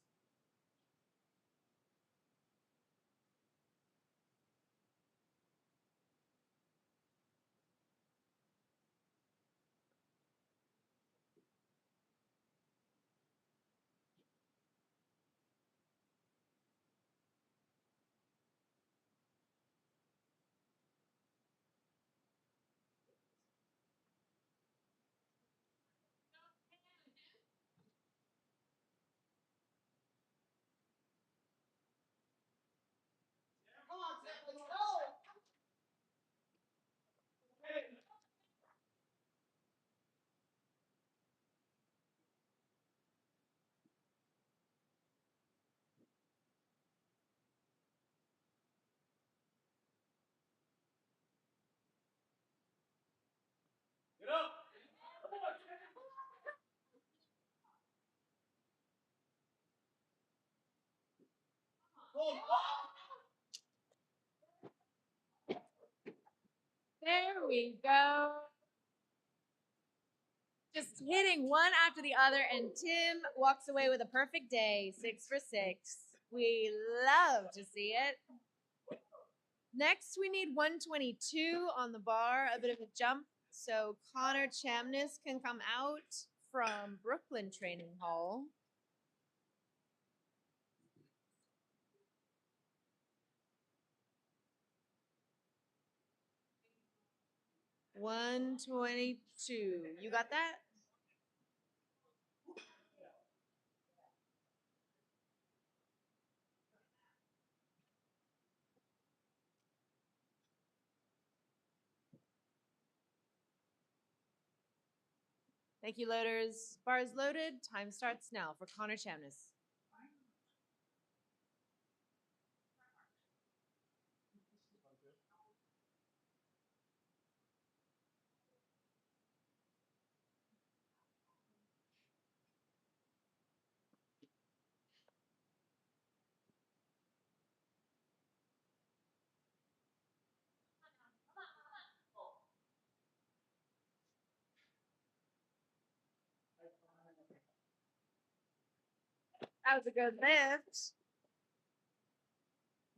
Come on, Tim, let's go. Get up. Come on, Tim. Hold. There we go. Just hitting one after the other, and Tim walks away with a perfect day, 6 for 6. We love to see it. Next, we need 122 on the bar, a bit of a jump, so Connor Chamness can come out from Brooklyn Training Hall. $122. You got that? Thank you, loaders. Bar is loaded. Time starts now for Connor Chamness. That was a good lift.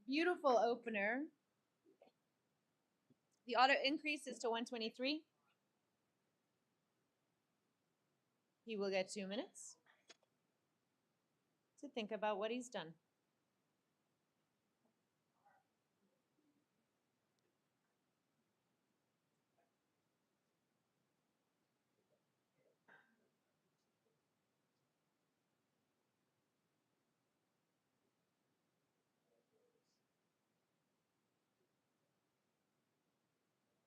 Beautiful opener. The auto increases to 123. He will get 2 minutes to think about what he's done.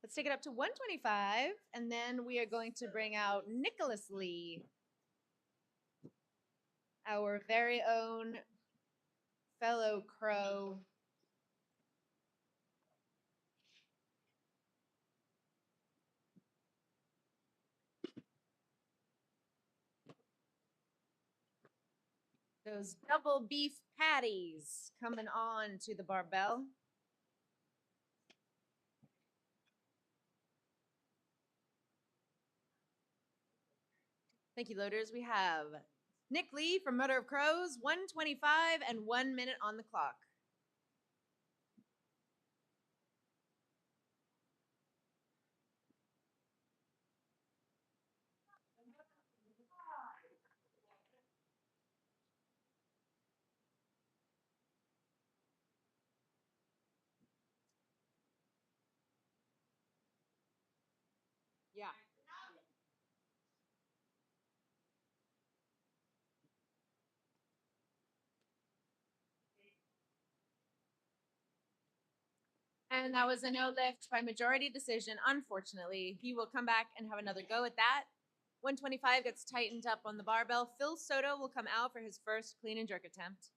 Let's take it up to 125, and then we are going to bring out Nicholas Lee, our very own fellow Crow. Those double beef patties coming on to the barbell. Thank you, loaders. We have Nick Lee from Murder of Crows, 125 and 1 minute on the clock. Yeah. And that was a no lift by majority decision. Unfortunately, he will come back and have another go at that. 125 gets tightened up on the barbell. Phil Soto will come out for his first clean and jerk attempt.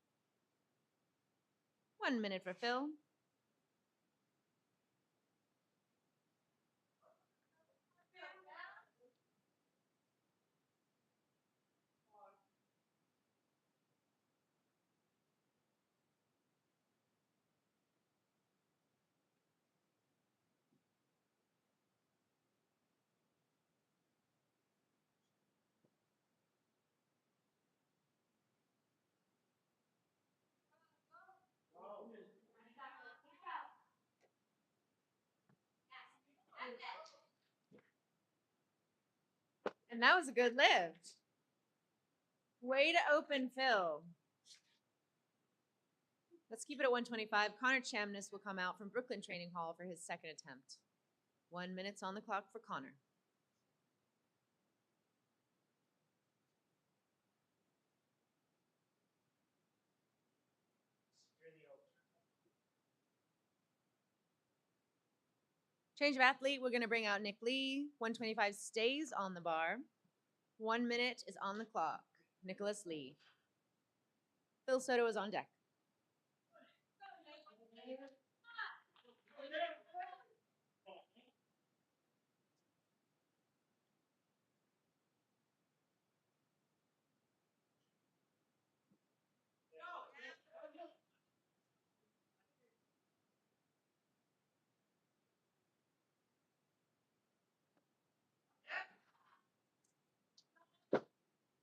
1 minute for Phil. And that was a good lift. Way to open Phil. Let's keep it at 125. Connor Chamness will come out from Brooklyn Training Hall for his second attempt. 1 minute's on the clock for Connor. Change of athlete, we're going to bring out Nick Lee. 125 stays on the bar. 1 minute is on the clock. Nicholas Lee. Phil Soto is on deck.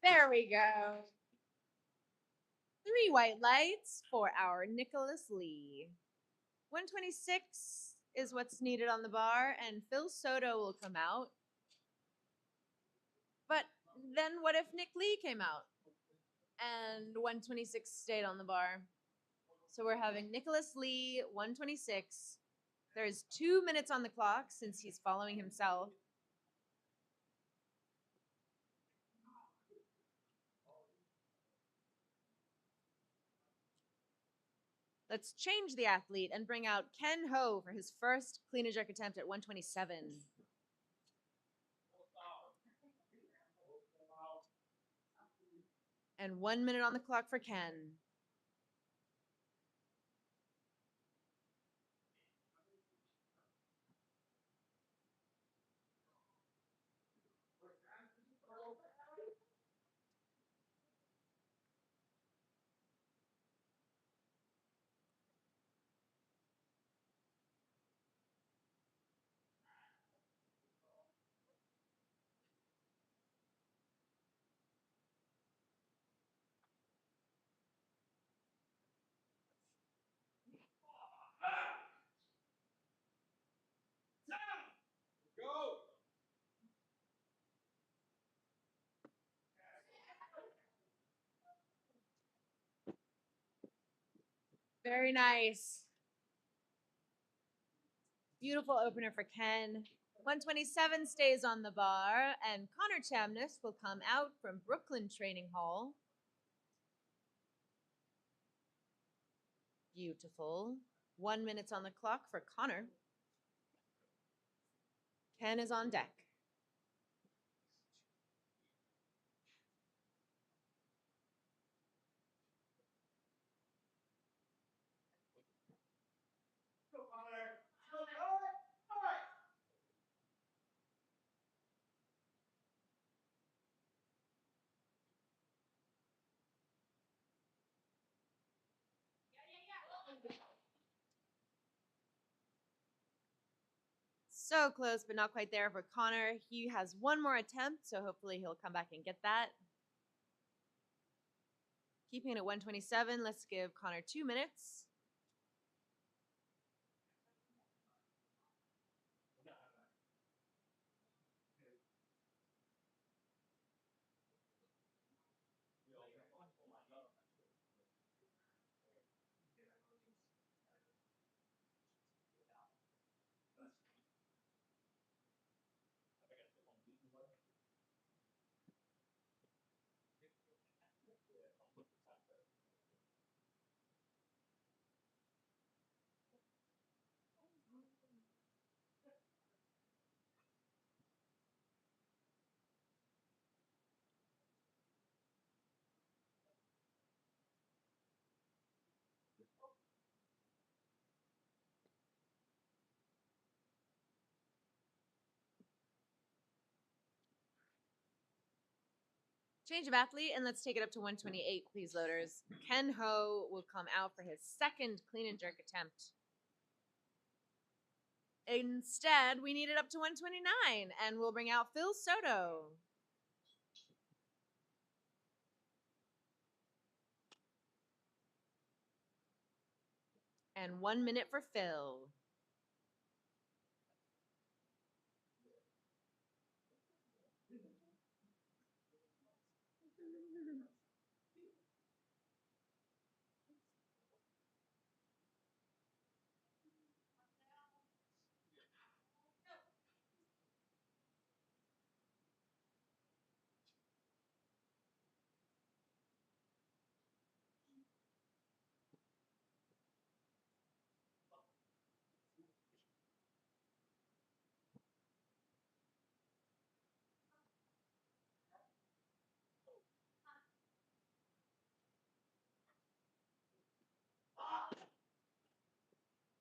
There we go. 3 white lights for our Nicholas Lee. 126 is what's needed on the bar, and Phil Soto will come out. But then what if Nick Lee came out and 126 stayed on the bar? So we're having Nicholas Lee, 126. There's 2 minutes on the clock since he's following himself. Let's change the athlete and bring out Ken Ho for his first clean and jerk attempt at 127. And 1 minute on the clock for Ken. Go! Very nice. Beautiful opener for Ken. 127 stays on the bar, and Connor Chamness will come out from Brooklyn Training Hall. Beautiful. 1 minute's on the clock for Connor. Ken is on deck. Go, Connor! Go, Connor! All right! So close, but not quite there for Connor. He has one more attempt, so hopefully he'll come back and get that. Keeping it at 127, let's give Connor 2 minutes. Change of athlete, and let's take it up to 128, please, loaders. Ken Ho will come out for his second clean and jerk attempt. Instead, we need it up to 129, and we'll bring out Phil Soto. And 1 minute for Phil.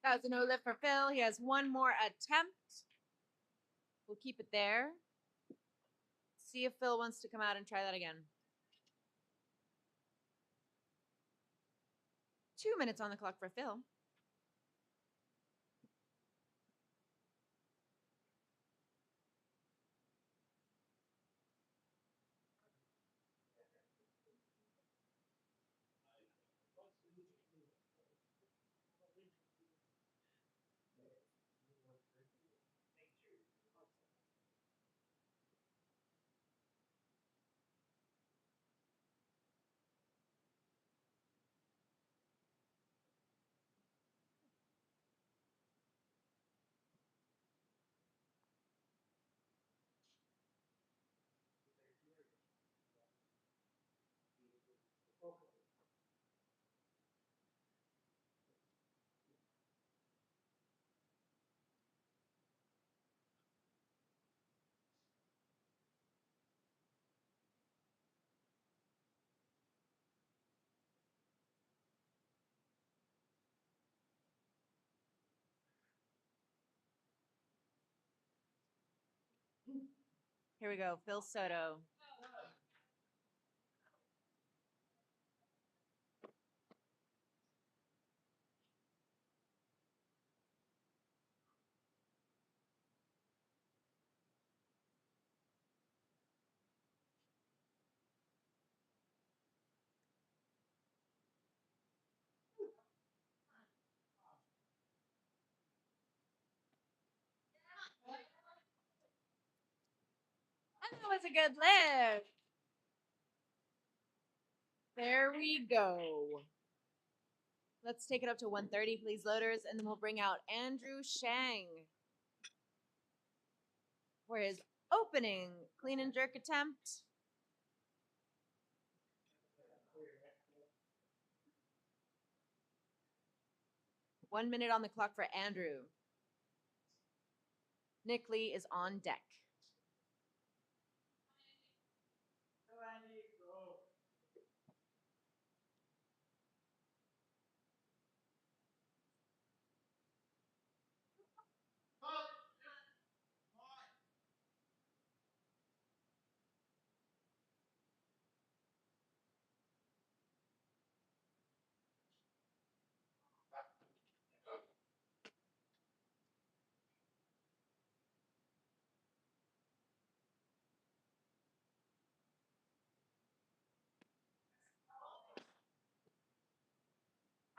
That was a no lift for Phil. He has one more attempt. We'll keep it there. See if Phil wants to come out and try that again. 2 minutes on the clock for Phil. Here we go, Phil Soto. And that was a good lift. There we go. Let's take it up to 130, please, loaders, and then we'll bring out Andrew Shang for his opening clean and jerk attempt. One minute on the clock for Andrew. Nick Lee is on deck.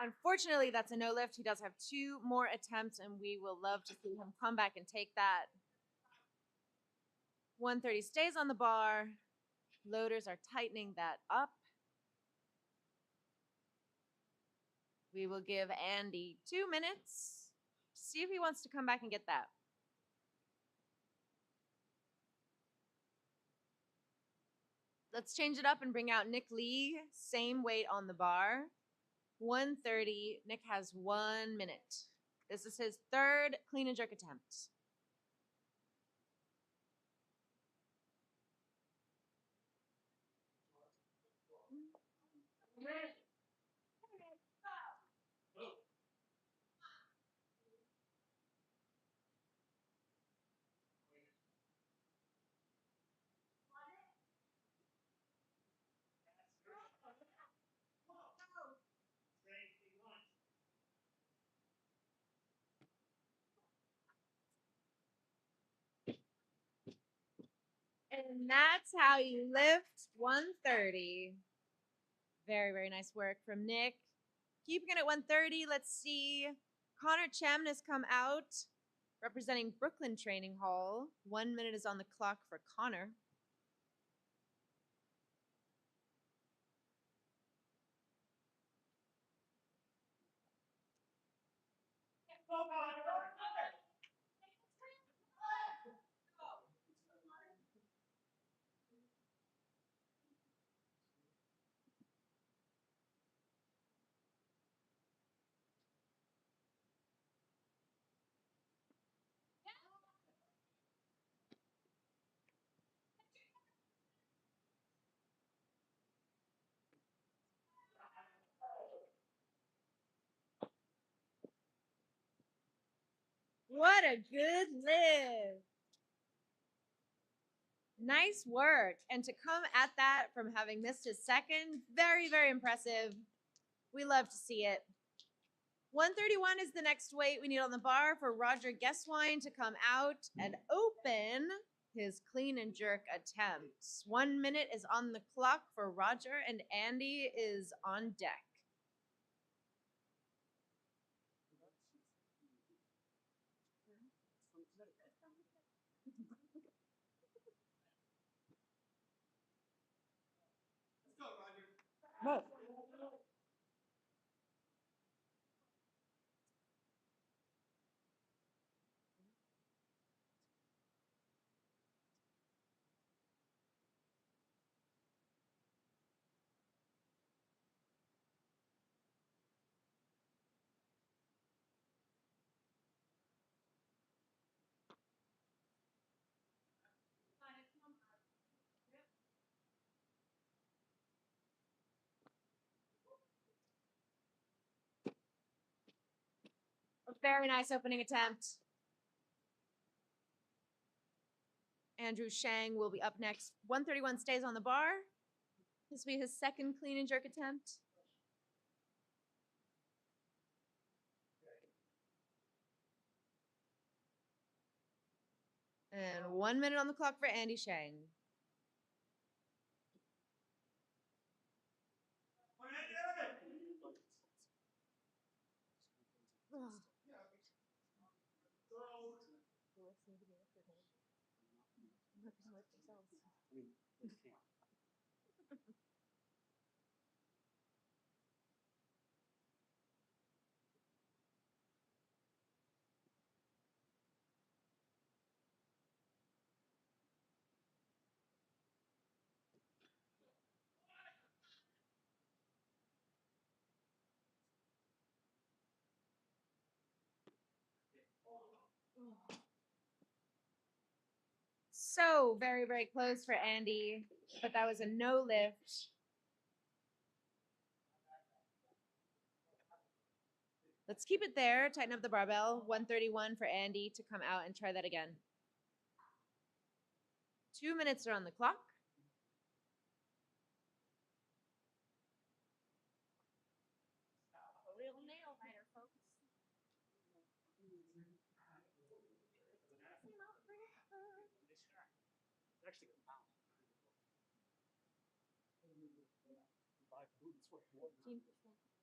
Unfortunately, that's a no lift. He does have 2 more attempts, and we will love to see him come back and take that. 130 stays on the bar. Loaders are tightening that up. We will give Andy 2 minutes to see if he wants to come back and get that. Let's change it up and bring out Nick Lee. Same weight on the bar. 130. Nick has 1 minute. This is his third clean and jerk attempt. And that's how you lift 130. Very, very nice work from Nick. Keeping it at 130. Let's see. Connor Chemn has come out representing Brooklyn Training Hall. 1 minute is on the clock for Connor. What a good lift. Nice work. And to come at that from having missed his second, very, very impressive. We love to see it. 131 is the next weight we need on the bar for Roger Guesswine to come out and open his clean and jerk attempts. 1 minute is on the clock for Roger, and Andy is on deck. Let's go, Roger. A very nice opening attempt. Andrew Shang will be up next. 131 stays on the bar. This will be his second clean and jerk attempt. And 1 minute on the clock for Andy Shang. So very, very close for Andy, but that was a no lift. Let's keep it there. Tighten up the barbell. 131 for Andy to come out and try that again. 2 minutes are on the clock. A real nail biter, folks. Actually, buy food. It's what you want. 15%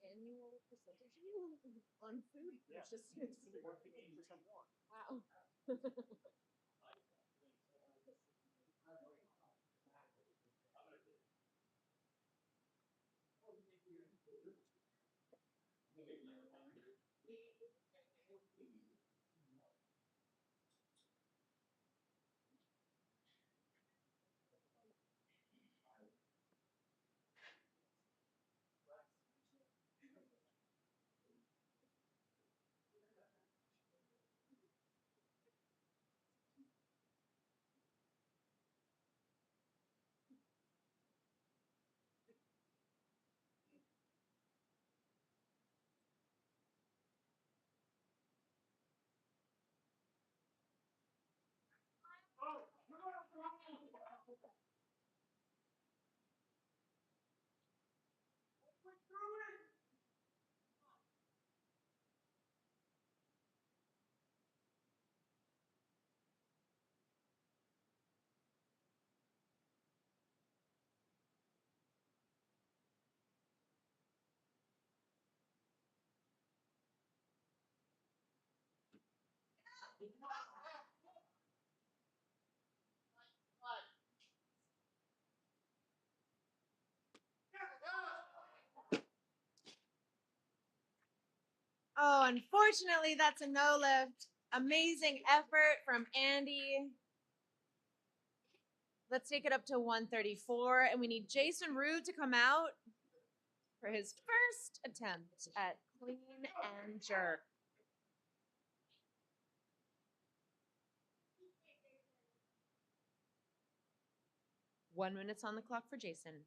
annual percentage on food Yeah. purchases. It's 80% more. Wow. Oh, unfortunately, that's a no lift. Amazing effort from Andy. Let's take it up to 134, and we need Jason Rude to come out for his first attempt at clean and jerk. One minute's on the clock for Jason.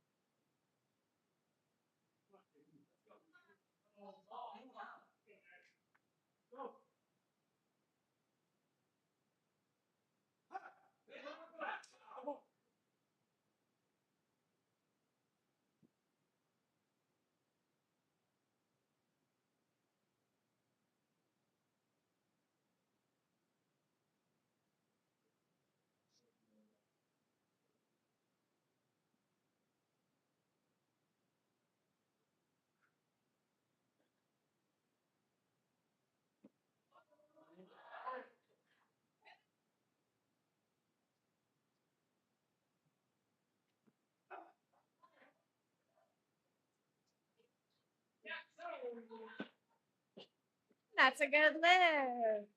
That's a good lift.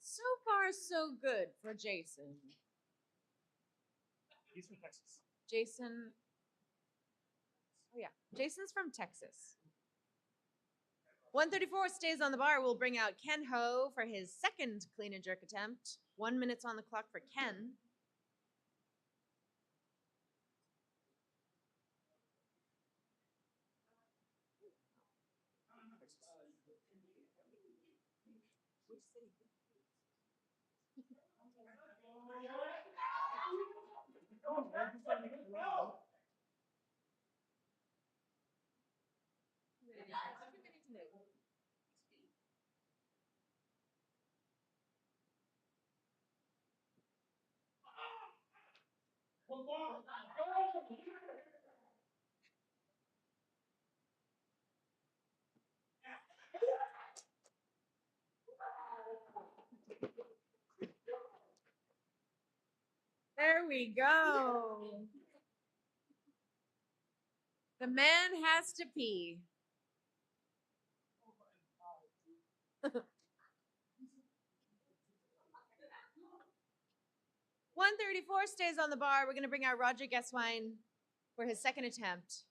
So far, so good for Jason. He's from Texas. Jason. Oh, yeah. Jason's from Texas. 134 stays on the bar. We'll bring out Ken Ho for his second clean and jerk attempt. 1 minute's on the clock for Ken. There we go. The man has to pee. 134 stays on the bar. We're going to bring out Roger Guesswine for his second attempt.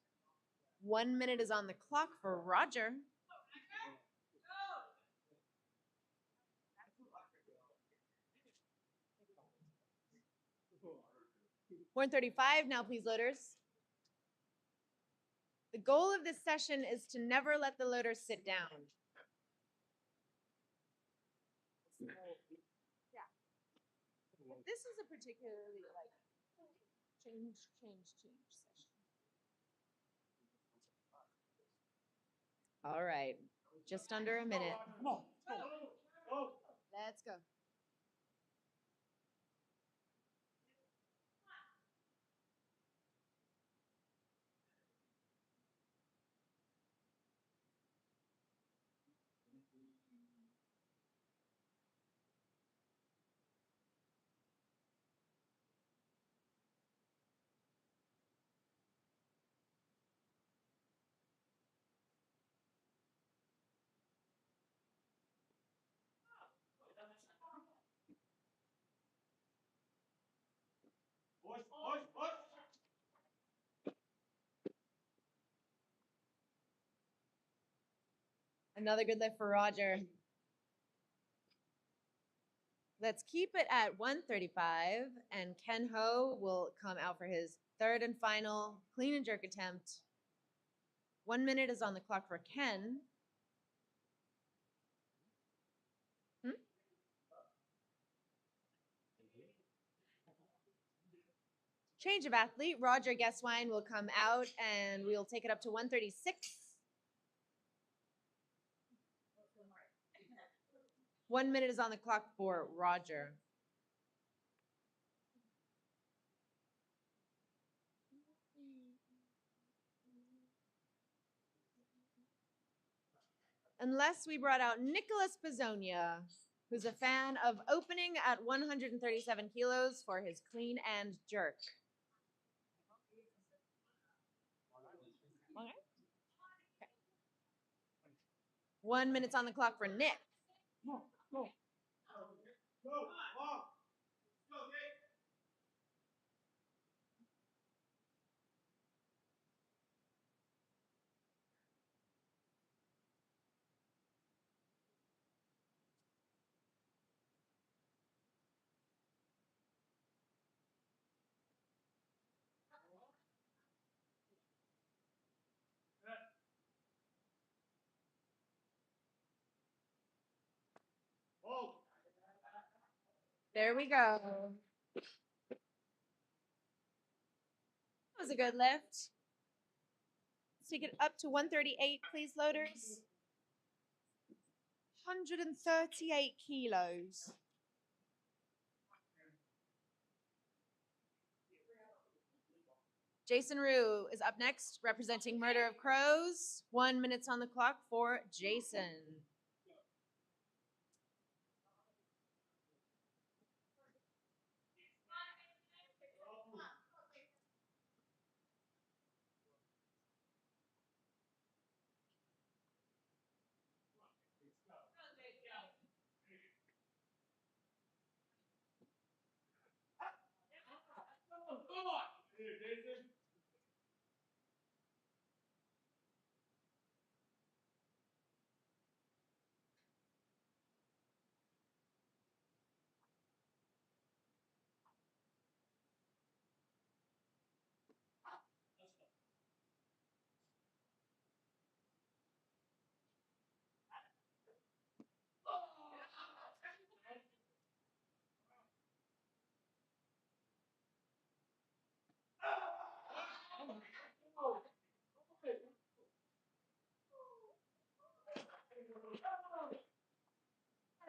1 minute is on the clock for Roger. 135 now, please, loaders. The goal of this session is to never let the loader sit down. Yeah. This is a particularly like change session. All right, just under a minute. Come on. Go. Let's go. Push, push, push. Another good lift for Roger. Let's keep it at 135, and Ken Ho will come out for his third and final clean and jerk attempt. 1 minute is on the clock for Ken. Change of athlete. Roger Guesswine will come out, and we'll take it up to 136. 1 minute is on the clock for Roger. Unless we brought out Nicholas Pizzonia, who's a fan of opening at 137 kilos for his clean and jerk. Okay. 1 minute on the clock for Nick. Go, go. Go, walk. Go, Nick. Hold. There we go. That was a good lift. Let's take it up to 138, please, loaders. 138 kilos. Jason Rue is up next, representing Murder of Crows. 1 minute on the clock for Jason. Here, Jason.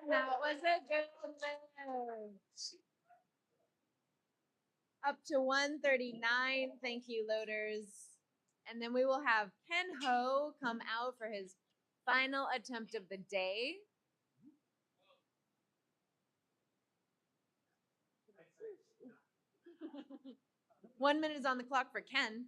That was a good lift. Up to 139. Thank you, loaders. And then we will have Ken Ho come out for his final attempt of the day. One minute is on the clock for Ken.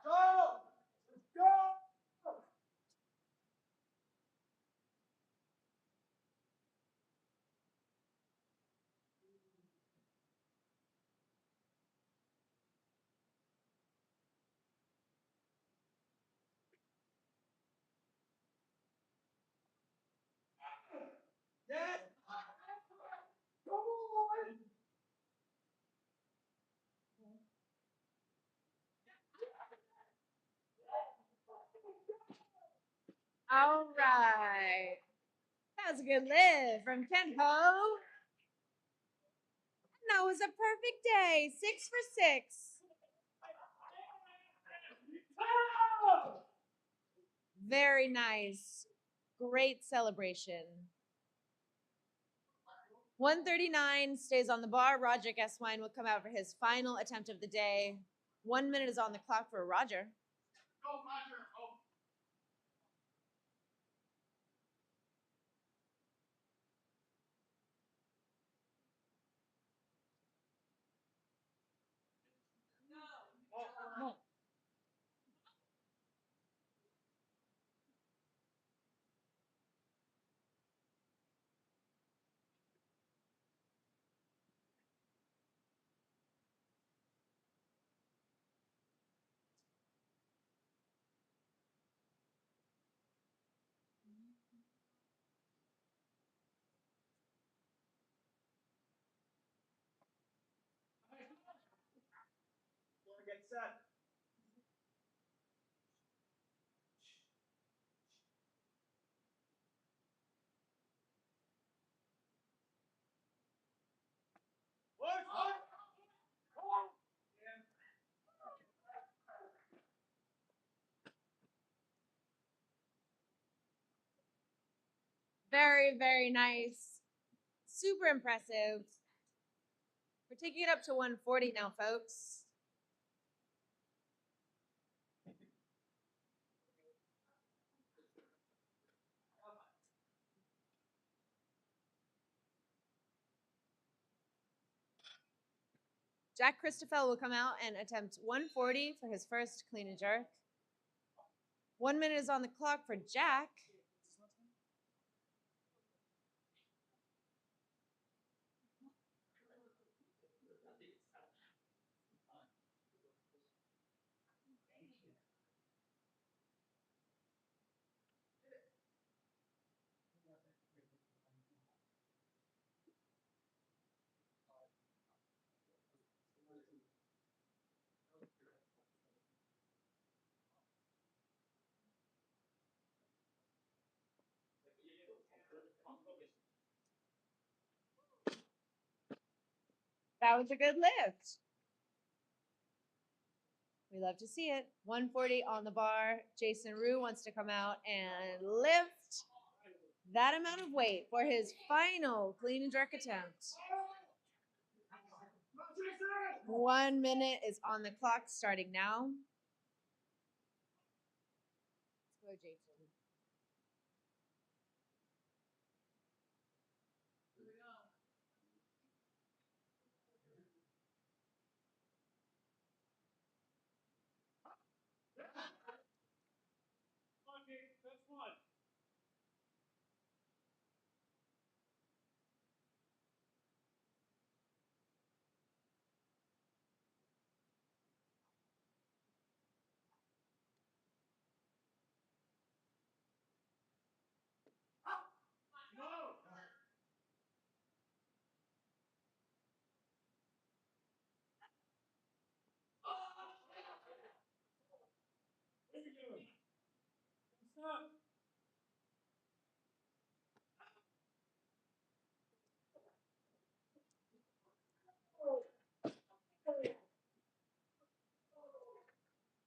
Go! Go! Yes! Come on! All right. That was a good lift from Ken Ho. And that was a perfect day. 6 for 6. Very nice. Great celebration. 139 stays on the bar. Roger Guesswine will come out for his final attempt of the day. 1 minute is on the clock for Roger. Go, Roger! Oh. No. Get set. Very, very nice. Super impressive. We're taking it up to 140 now, folks. Jack Christoffel will come out and attempt 140 for his first clean and jerk. 1 minute is on the clock for Jack. That was a good lift. We love to see it. 140 on the bar. Jason Rue wants to come out and lift that amount of weight for his final clean and jerk attempt. 1 minute is on the clock starting now. Let's go, Jason. Okay, that's one. No. What are you doing? Stop.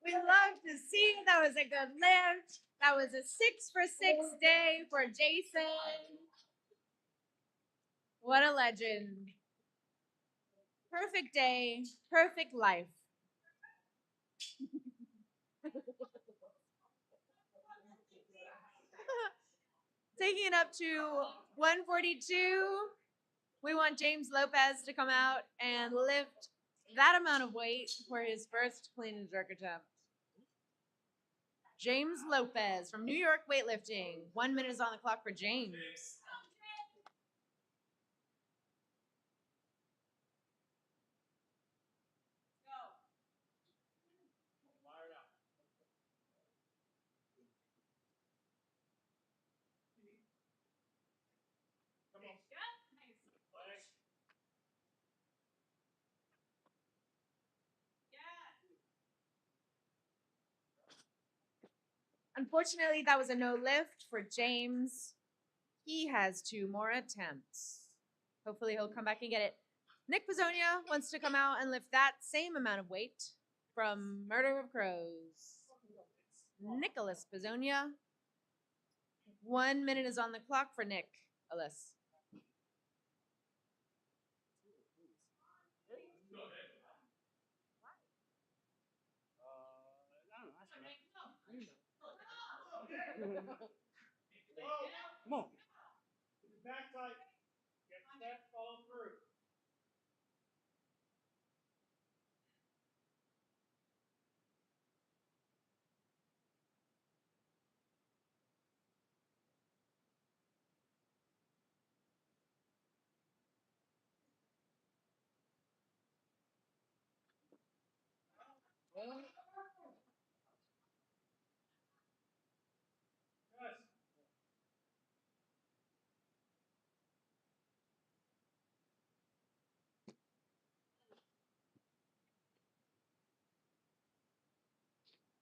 We love to see. That was a good lift. That was a 6 for 6 day for Jason. What a legend. Perfect day, perfect life. Taking it up to 142. We want James Lopez to come out and lift that amount of weight for his first clean and jerk attempt. James Lopez from New York Weightlifting. 1 minute is on the clock for James. Unfortunately, that was a no lift for James. He has 2 more attempts. Hopefully, he'll come back and get it. Nick Pizzonia wants to come out and lift that same amount of weight from Murder of Crows. Nicholas Pizzonia. 1 minute is on the clock for Nick. Alyssa. Come on. Backside. Get set, follow through. Yes.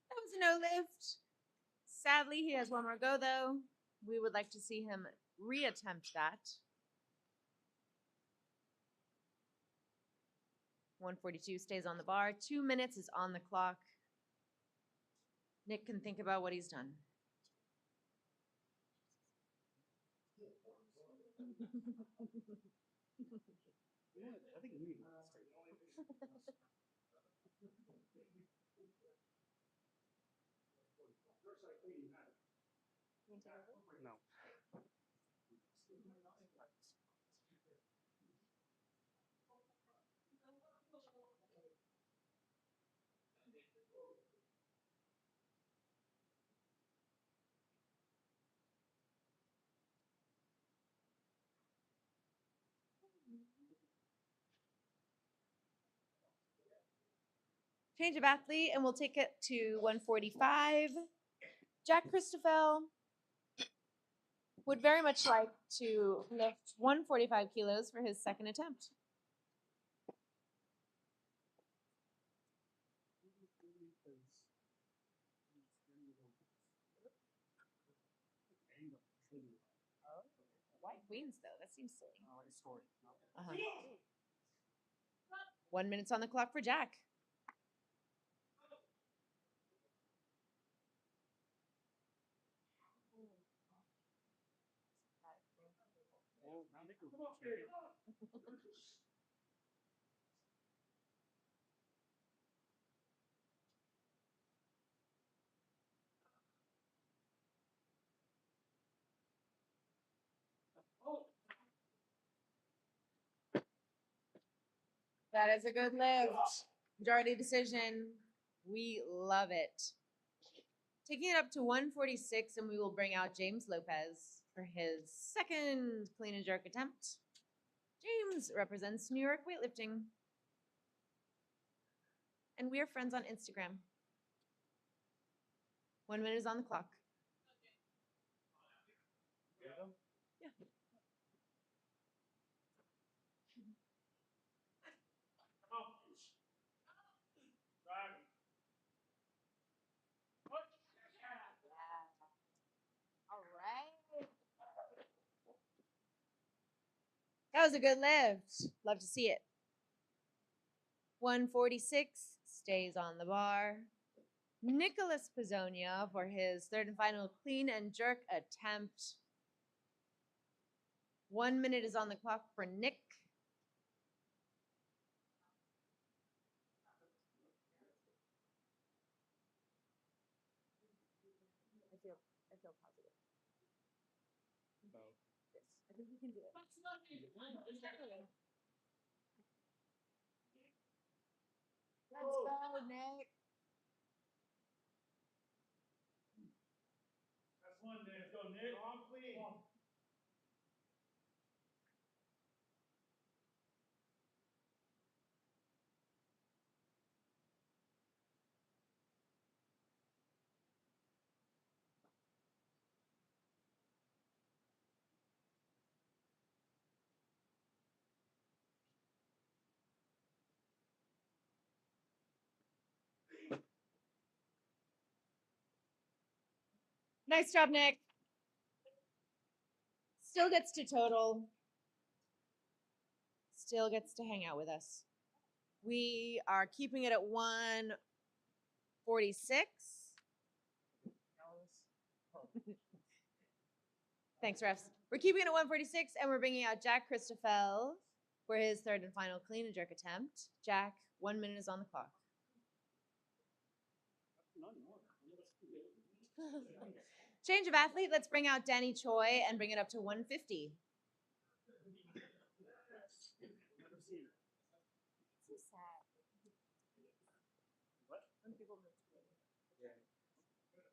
That was a no lift. Sadly, he has 1 more go, though. We would like to see him reattempt that. 142 stays on the bar. 2 minutes is on the clock. Nick can think about what he's done. I think we need to No. Change of athlete, and we'll take it to 145. Jack Christoffel would very much like to lift 145 kilos for his second attempt. Why queens though? That seems silly. Uh-huh. 1 minute's on the clock for Jack. That is a good lift. Majority decision. We love it. Taking it up to 146, and we will bring out James Lopez for his second clean and jerk attempt. James represents New York weightlifting. And we are friends on Instagram. 1 minute is on the clock. Yeah. All right. That was a good lift. Love to see it. 146 stays on the bar. Nicholas Pizzonia for his third and final clean and jerk attempt. 1 minute is on the clock for Nick. I feel positive. Yes, I think we can do it. Let's go, Nick. That's one, man. Let's go, Nick. Long clean. Nice job, Nick. Still gets to total. Still gets to hang out with us. We are keeping it at 146. Thanks, refs. We're keeping it at 146, and we're bringing out Jack Christoffel for his third and final clean and jerk attempt. Jack, 1 minute is on the clock. Change of athlete. Let's bring out Danny Choi and bring it up to 150. So sad. What? When people move to me. Yeah.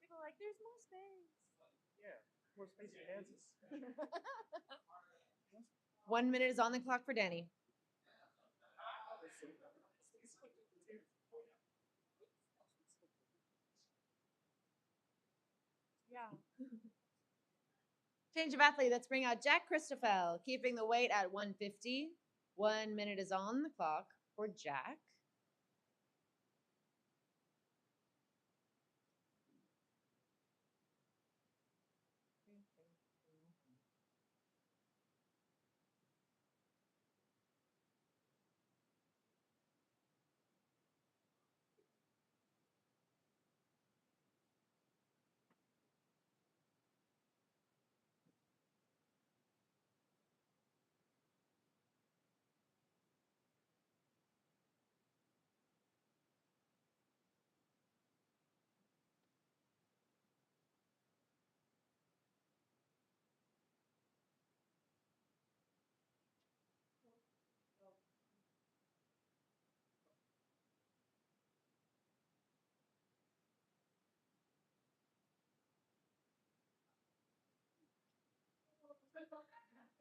People are like, there's more space. Yeah. More space in Kansas. 1 minute is on the clock for Danny. Yeah. Change of athlete. Let's bring out Jack Christoffel, keeping the weight at 150. 1 minute is on the clock for Jack.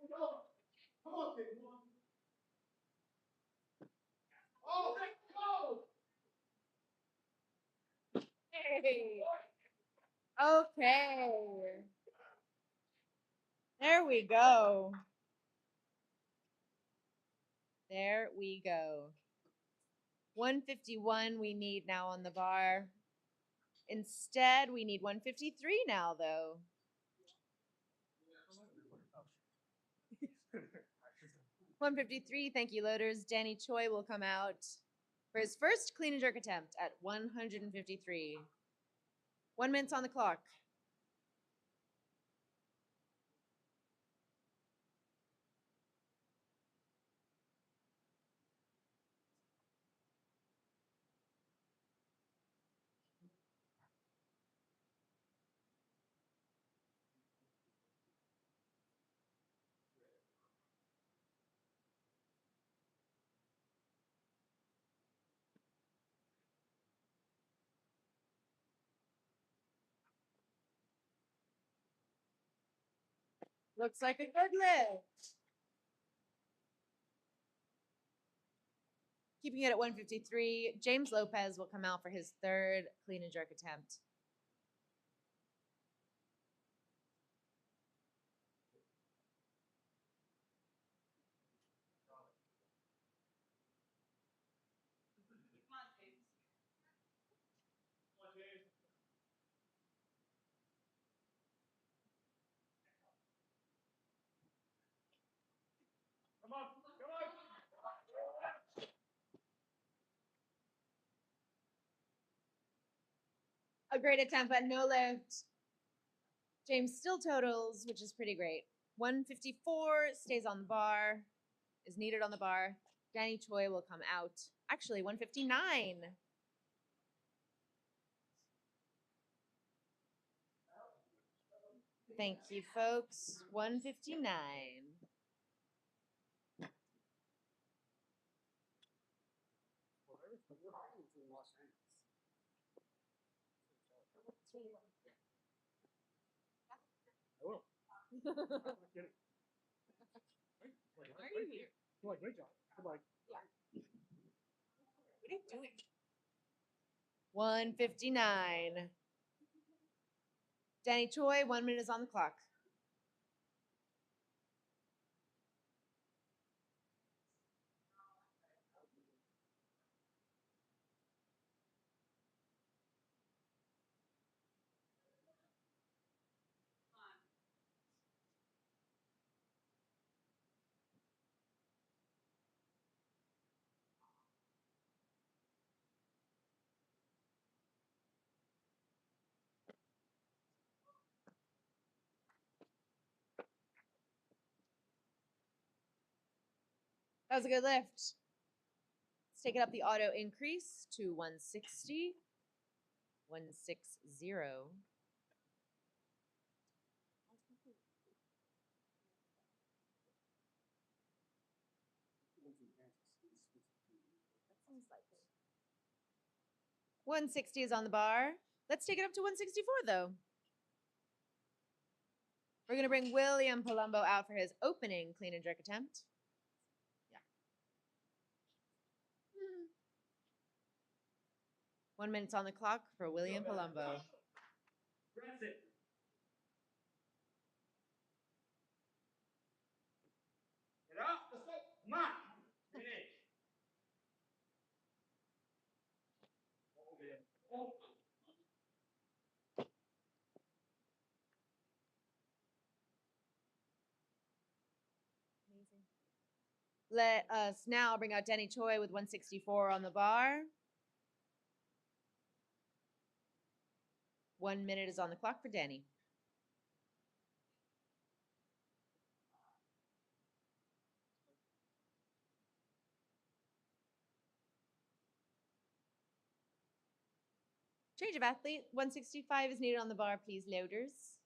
Come on, kid. Come on. Oh, go! Hey. Okay. There we go. There we go. 151 we need now on the bar. Instead, we need 153 now, though. 153, thank you, loaders. Danny Choi will come out for his first clean and jerk attempt at 153. 1 minute on the clock. Looks like a good lift. Keeping it at 153, James Lopez will come out for his third clean and jerk attempt. Come on, come on. A great attempt, but no lift. James still totals, which is pretty great. 154 stays on the bar, is needed on the bar. Danny Choi will come out. Actually, 159. Thank you, folks. 159. I will. Why I'm not kidding. are you here? Boy, great job. Goodbye. What are you doing? 159. Danny Choi, 1 minute is on the clock. That was a good lift. Let's take it up the auto increase to 160. 160. That sounds like it. 160 is on the bar. Let's take it up to 164, though. We're going to bring William Palumbo out for his opening clean and jerk attempt. Yeah. 1 minute on the clock for William Palumbo. Press it. Get up. Let's go. Come on. Finish. Let us now bring out Danny Choi with 164 on the bar. 1 minute is on the clock for Danny. Change of athlete. 165 is needed on the bar, please, loaders.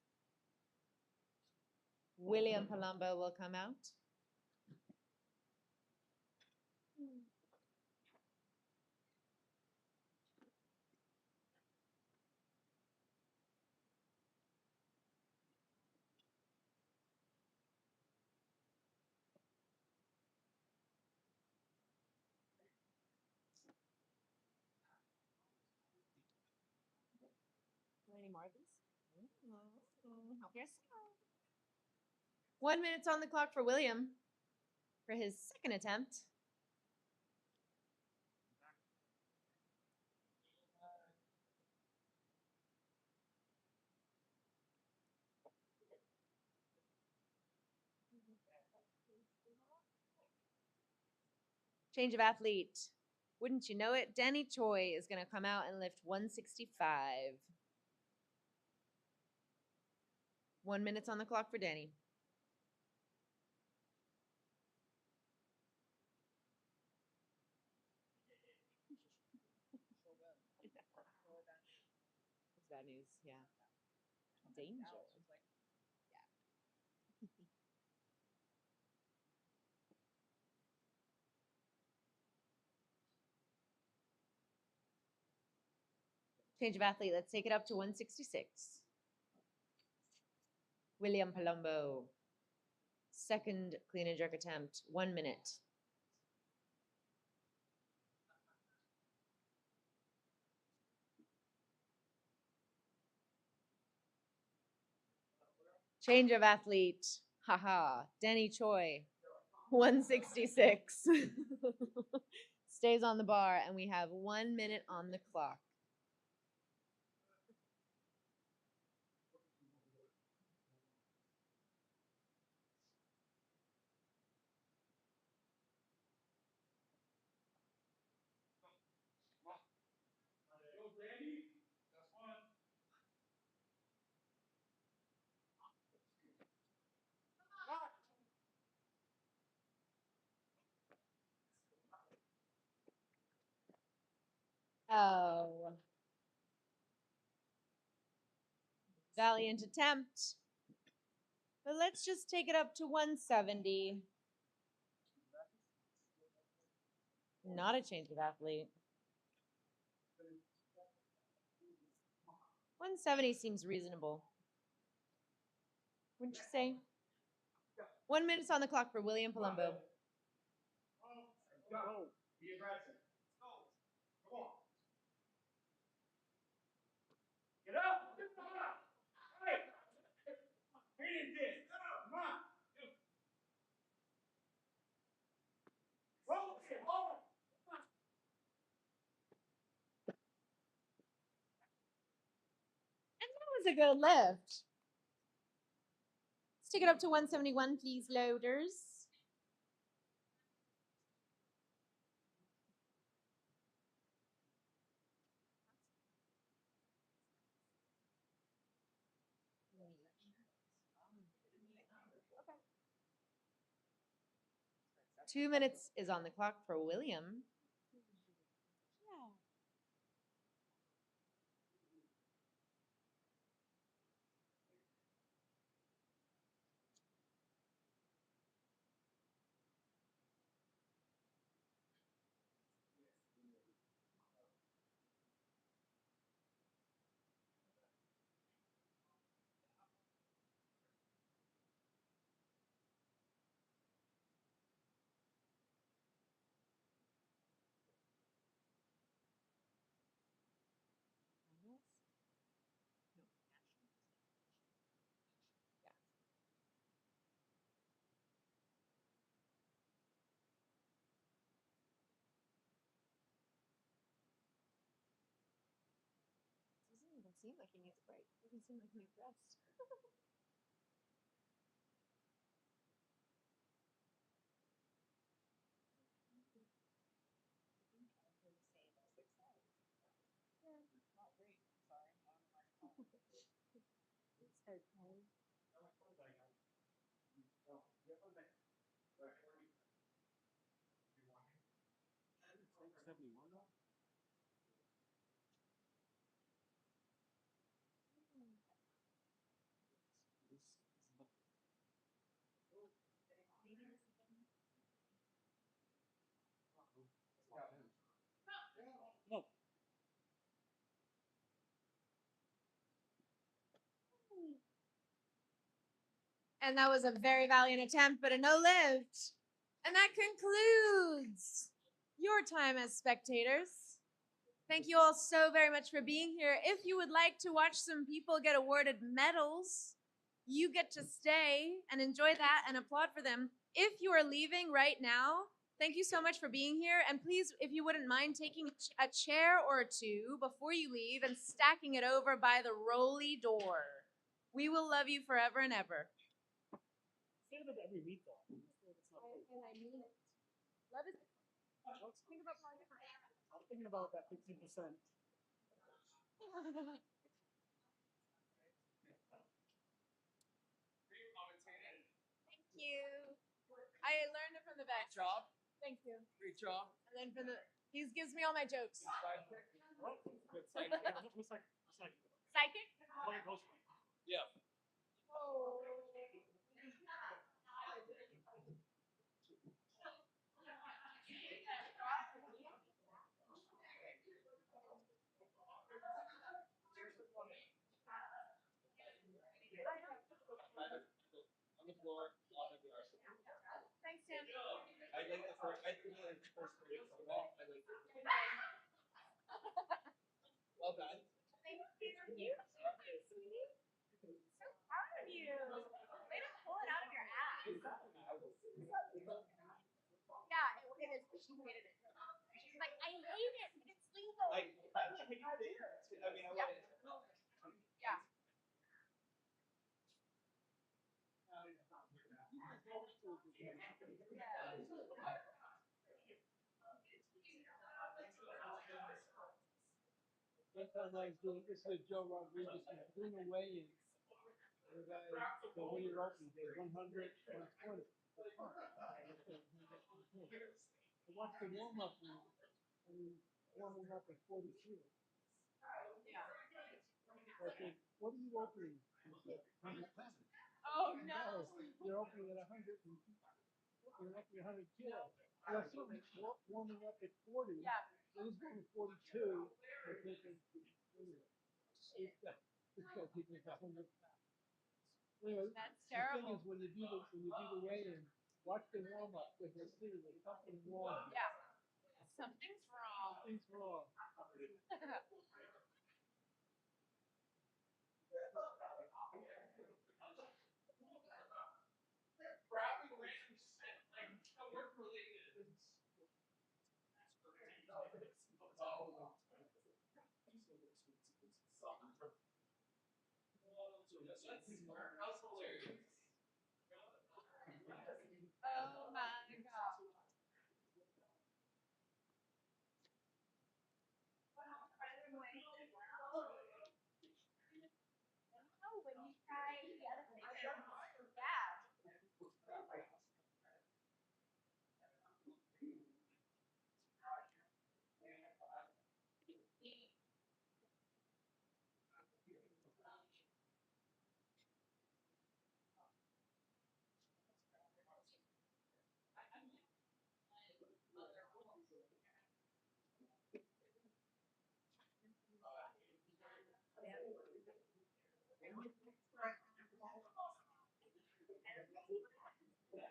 William Palumbo will come out. more of these? Help yourself. 1 minute's on the clock for William for his second attempt. Change of athlete. Wouldn't you know it? Danny Choi is going to come out and lift 165. 1 minute's on the clock for Danny. That's bad news, yeah. Danger. Change of athlete. Let's take it up to 166. William Palumbo. Second clean and jerk attempt. 1 minute. Change of athlete. Haha. Danny Choi. 166. Stays on the bar, and we have 1 minute on the clock. Oh. Valiant attempt. But let's just take it up to 170. Not a change of athlete. 170 seems reasonable. Wouldn't you say? 1 minute's on the clock for William Palumbo. Go. Be aggressive. Go. Come on. Get up. Get up. Hey. Finish this. Come on. Roll it. Hold it. And that was a good lift. Let's take it up to 171, please, loaders. Okay. 2 minutes is on the clock for William. Yeah. Doesn't even seem like he needs a break. Doesn't seem like he needs rest. It's okay. No. And that was a very valiant attempt, but a no lift. And that concludes your time as spectators. Thank you all so very much for being here. If you would like to watch some people get awarded medals, you get to stay and enjoy that and applaud for them. If you are leaving right now, thank you so much for being here. And please, if you wouldn't mind taking a chair or two before you leave and stacking it over by the rolly door. We will love you forever and ever. Say that every week, though. And I mean it. Love is. Think about I'm thinking about that 15%. Thank you. I learned it from the best. Great job. Thank you. Great job. And then from he gives me all my jokes. What? Good sight. Who's like, Psychic? Yeah. Oh. On the floor. Thanks, Tim. I like the first. I think like the first three. I like. Well done. Thank you. Sweetie. So proud of you. Way to pull it out of your ass. Yeah, it is. She hated it. She's like, I hate it. It's legal. I mean, I Yeah. like. Yeah. Sometimes I was doing this with Joe Rodriguez, doing a weigh-in. The guy, the way you're open, there's 100, 120. I watched the warm-up now, and he's warming up at 42. Yeah. So I said, what are you opening? He said, 100 pounds. Oh no. You're opening at 100, and you're opening 100 kilos. And I saw him warming up at 40. Yeah. It was going to 42. I think anyway, it's got people at 100 pounds. Anyway, That's the thing terrible. is when you do the weigh-in, watch the warm-up because you'll see there's something wrong. Yeah. Something's wrong. Something's wrong. Oh my god. Oh, when you try the other thing. Yeah.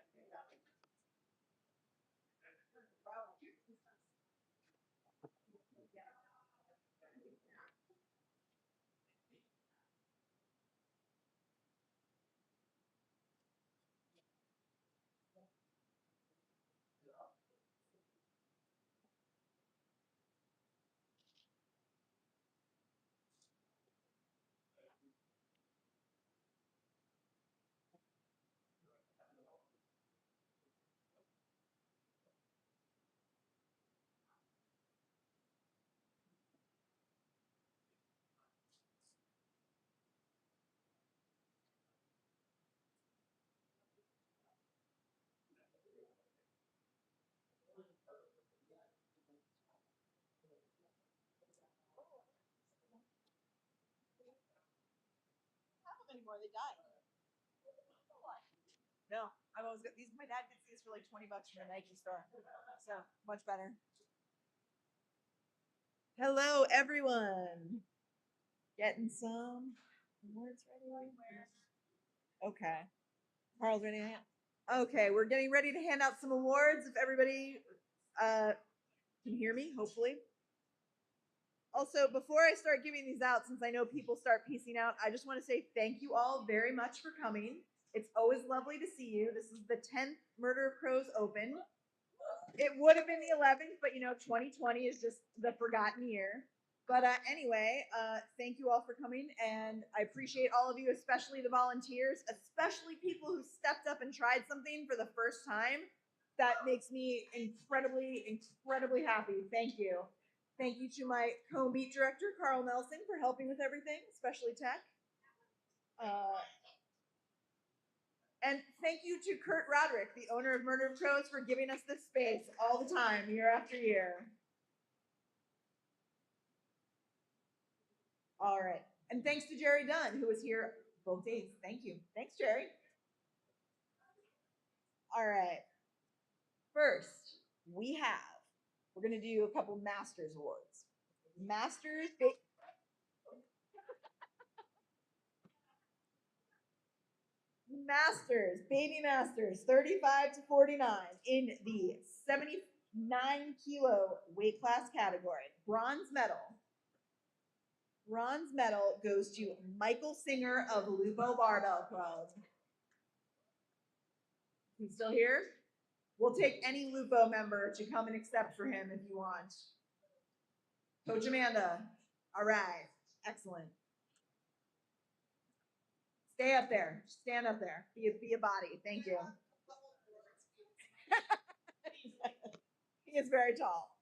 Anymore, they died. No, I've always got these. My dad gets these for like $20 from the Nike store, so much better. Hello, everyone. Getting some words ready. Okay, Carl's ready to hand. Okay, we're getting ready to hand out some awards. If everybody can hear me, hopefully. Also, before I start giving these out, since I know people start piecing out, I just want to say thank you all very much for coming. It's always lovely to see you. This is the 10th Murder of Crows Open. It would have been the 11th, but 2020 is just the forgotten year. But anyway, thank you all for coming, and I appreciate all of you, especially the volunteers, especially people who stepped up and tried something for the first time. That makes me incredibly, incredibly happy. Thank you. Thank you to my co-beat director, Carl Nelson, for helping with everything, especially tech. And thank you to Kurt Roderick, the owner of Murder of Crows, for giving us this space all the time, year after year. All right. And thanks to Jerry Dunn, who was here both days. Thank you. Thanks, Jerry. All right. First, we're going to do a couple Masters Awards. Baby Masters, 35 to 49 in the 79 kilo weight class category. Bronze medal. Bronze medal goes to Michael Singer of Lupo Barbell Club. He's still here? We'll take any Lupo member to come and accept for him if you want. Coach Amanda. All right. Excellent. Stay up there. Stand up there. Be a body. Thank you. He is very tall.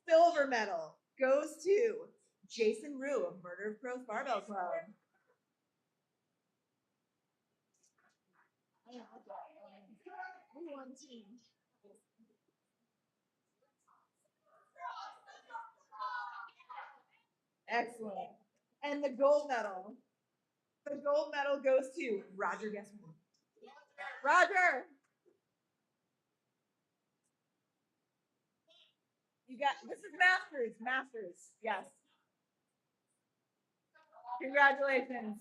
Silver medal goes to Jason Rue of Murder of Crows Barbell Club. We won team. Excellent. And the gold medal. The gold medal goes to Roger Guessman. Roger! You got this is Masters. Masters. Yes. Congratulations.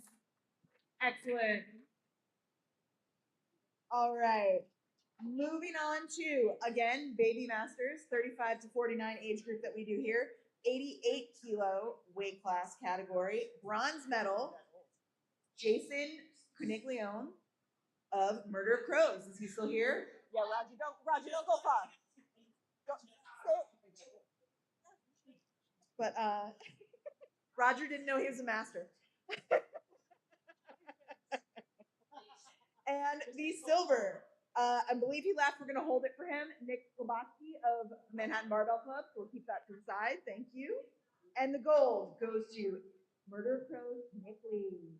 Excellent. All right. Moving on to, again, Baby Masters, 35 to 49 age group that we do here. 88 kilo weight class category. Bronze medal, Jason Coniglione of Murder of Crows. Is he still here? Yeah, Roger, don't go far. But Roger didn't know he was a master. And the silver, I believe he left. We're going to hold it for him. Nick Slobotsky of Manhattan Barbell Club. So we'll keep that to the side. Thank you. And the gold goes to Murder of Crows, Nick Lee.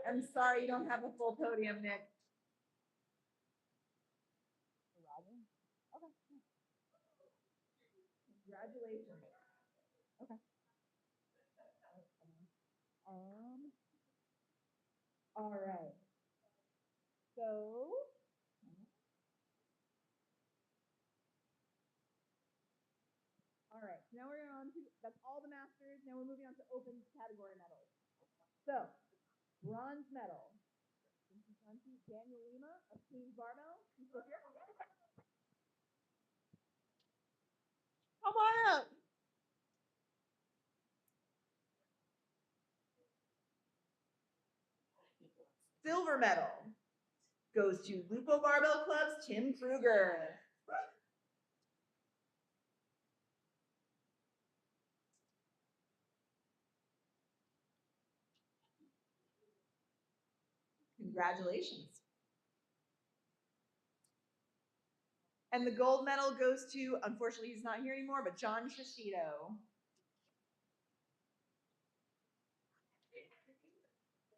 I'm sorry you don't have a full podium, Nick. Okay. Congratulations. Okay. All right. So, all right. Now we're on to, that's all the masters. Now we're moving on to open category medals. So, bronze medal. Daniel Lima of Queens Barbell. He's still here. Come on up. Silver medal goes to Lupo Barbell Club's Tim Kruger. Congratulations. And the gold medal goes to, unfortunately, he's not here anymore, but John Shishito.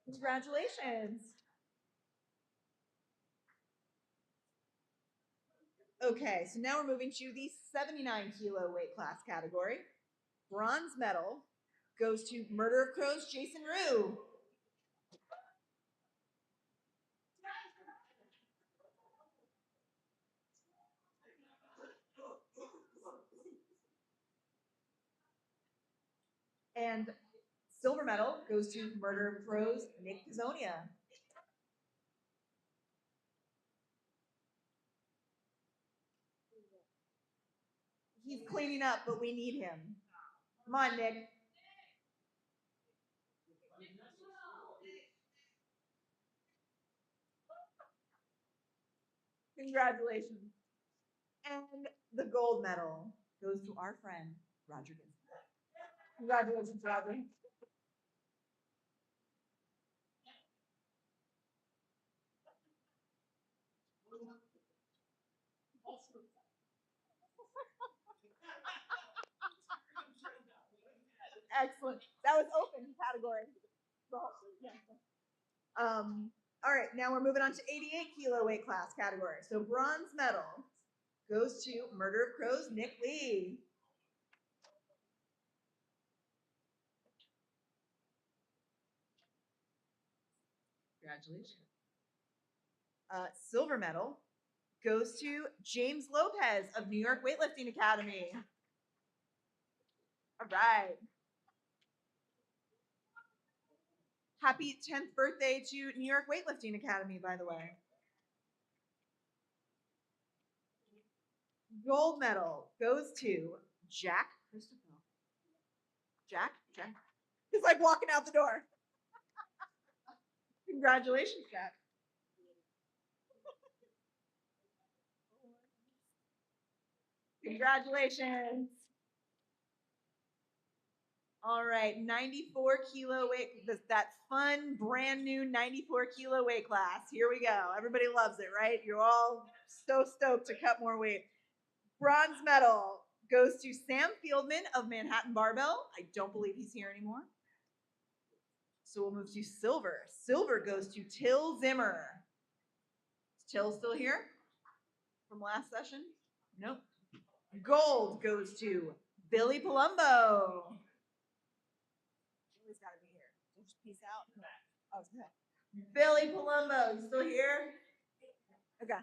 Congratulations. Okay, so now we're moving to the 79 kilo weight class category. Bronze medal goes to Murder of Crows, Jason Rue. And silver medal goes to Murder of Crows, Nick Pizzonia. He's cleaning up, but we need him. Come on, Nick. Congratulations. And the gold medal goes to our friend, Roger Ginsburg. Congratulations, Roger. Excellent. That was open category. All right, now we're moving on to 88 kilo weight class category. So bronze medal goes to Murder of Crows, Nick Lee. Congratulations. Silver medal goes to James Lopez of New York Weightlifting Academy. All right. Happy 10th birthday to New York Weightlifting Academy, by the way. Gold medal goes to Jack Christopher. Jack? He's like walking out the door. Congratulations, Jack. Congratulations. All right, 94 kilo weight, that fun, brand new 94 kilo weight class. Here we go. Everybody loves it, right? You're all so stoked to cut more weight. Bronze medal goes to Sam Fieldman of Manhattan Barbell. I don't believe he's here anymore. So we'll move to silver. Silver goes to Till Zimmer. Is Till still here from last session? Nope. Gold goes to Billy Palumbo. Billy's got to be here. Just peace out. Oh, okay. Billy Palumbo, you still here? Okay.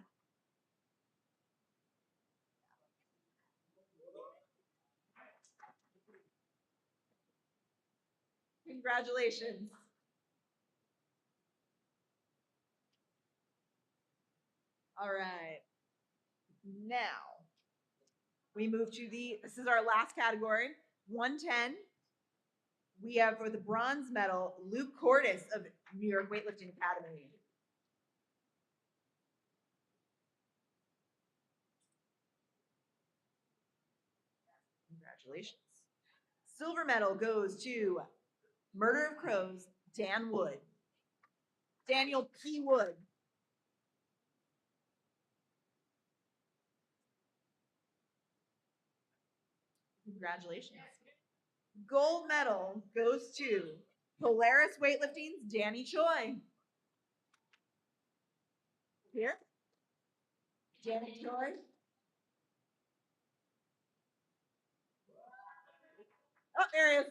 Congratulations. All right. Now we move to this is our last category, 110. We have for the bronze medal, Luke Cordes of New York Weightlifting Academy. Congratulations. Silver medal goes to Murder of Crows, Dan Wood. Daniel P. Wood. Congratulations. Gold medal goes to Polaris Weightlifting's Danny Choi. Here. Danny Choi. Oh, there he is.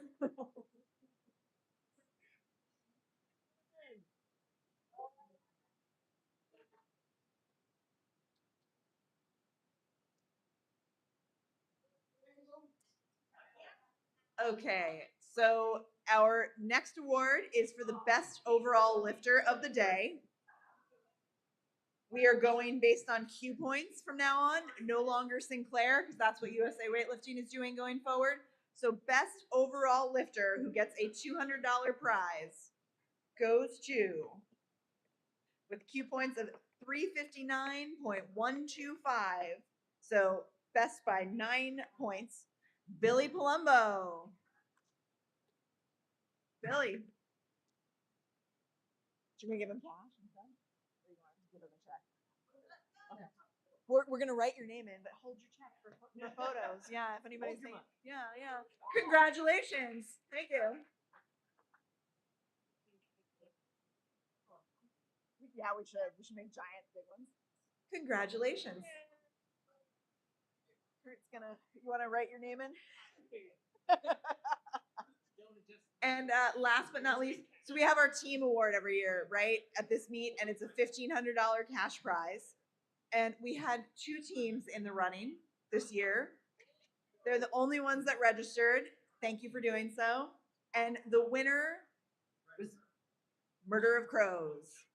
Okay, so our next award is for the best overall lifter of the day. We are going based on Q points from now on, no longer Sinclair, because that's what USA Weightlifting is doing going forward. So best overall lifter who gets a $200 prize goes to, with Q points of 359.125. So best by 9 points, Billy Palumbo. Billy. Should we give him cash? Or you want to give him a check? Okay. We're gonna write your name in, but hold your check for photos. Yeah, if anybody's yeah. Congratulations. Thank you. Yeah, we should. We should make giant big ones. Congratulations. Kurt's gonna. You want to write your name in? And last but not least, so we have our team award every year, right, at this meet, and it's a $1,500 cash prize. And we had 2 teams in the running this year. They're the only ones that registered. Thank you for doing so. And the winner was Murder of Crows.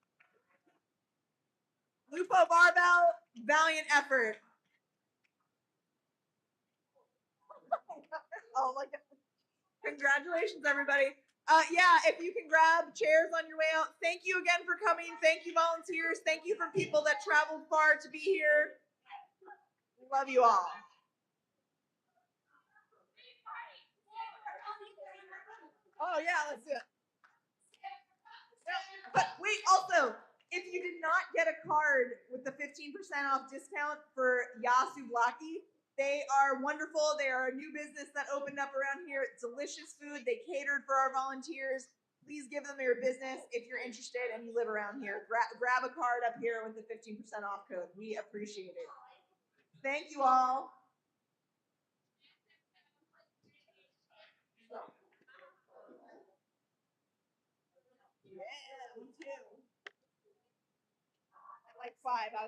Lupo Barbell, valiant effort. Oh my god. Congratulations, everybody. Yeah, if you can grab chairs on your way out. Thank you again for coming. Thank you, volunteers. Thank you for people that traveled far to be here. Love you all. Oh yeah, let's do it. But wait, also, if you did not get a card with the 15% off discount for Yasu Blaki, they are wonderful. They are a new business that opened up around here. Delicious food. They catered for our volunteers. Please give them your business if you're interested and you live around here. Grab a card up here with the 15% off code. We appreciate it. Thank you all. Yeah, me too. At like 5, I was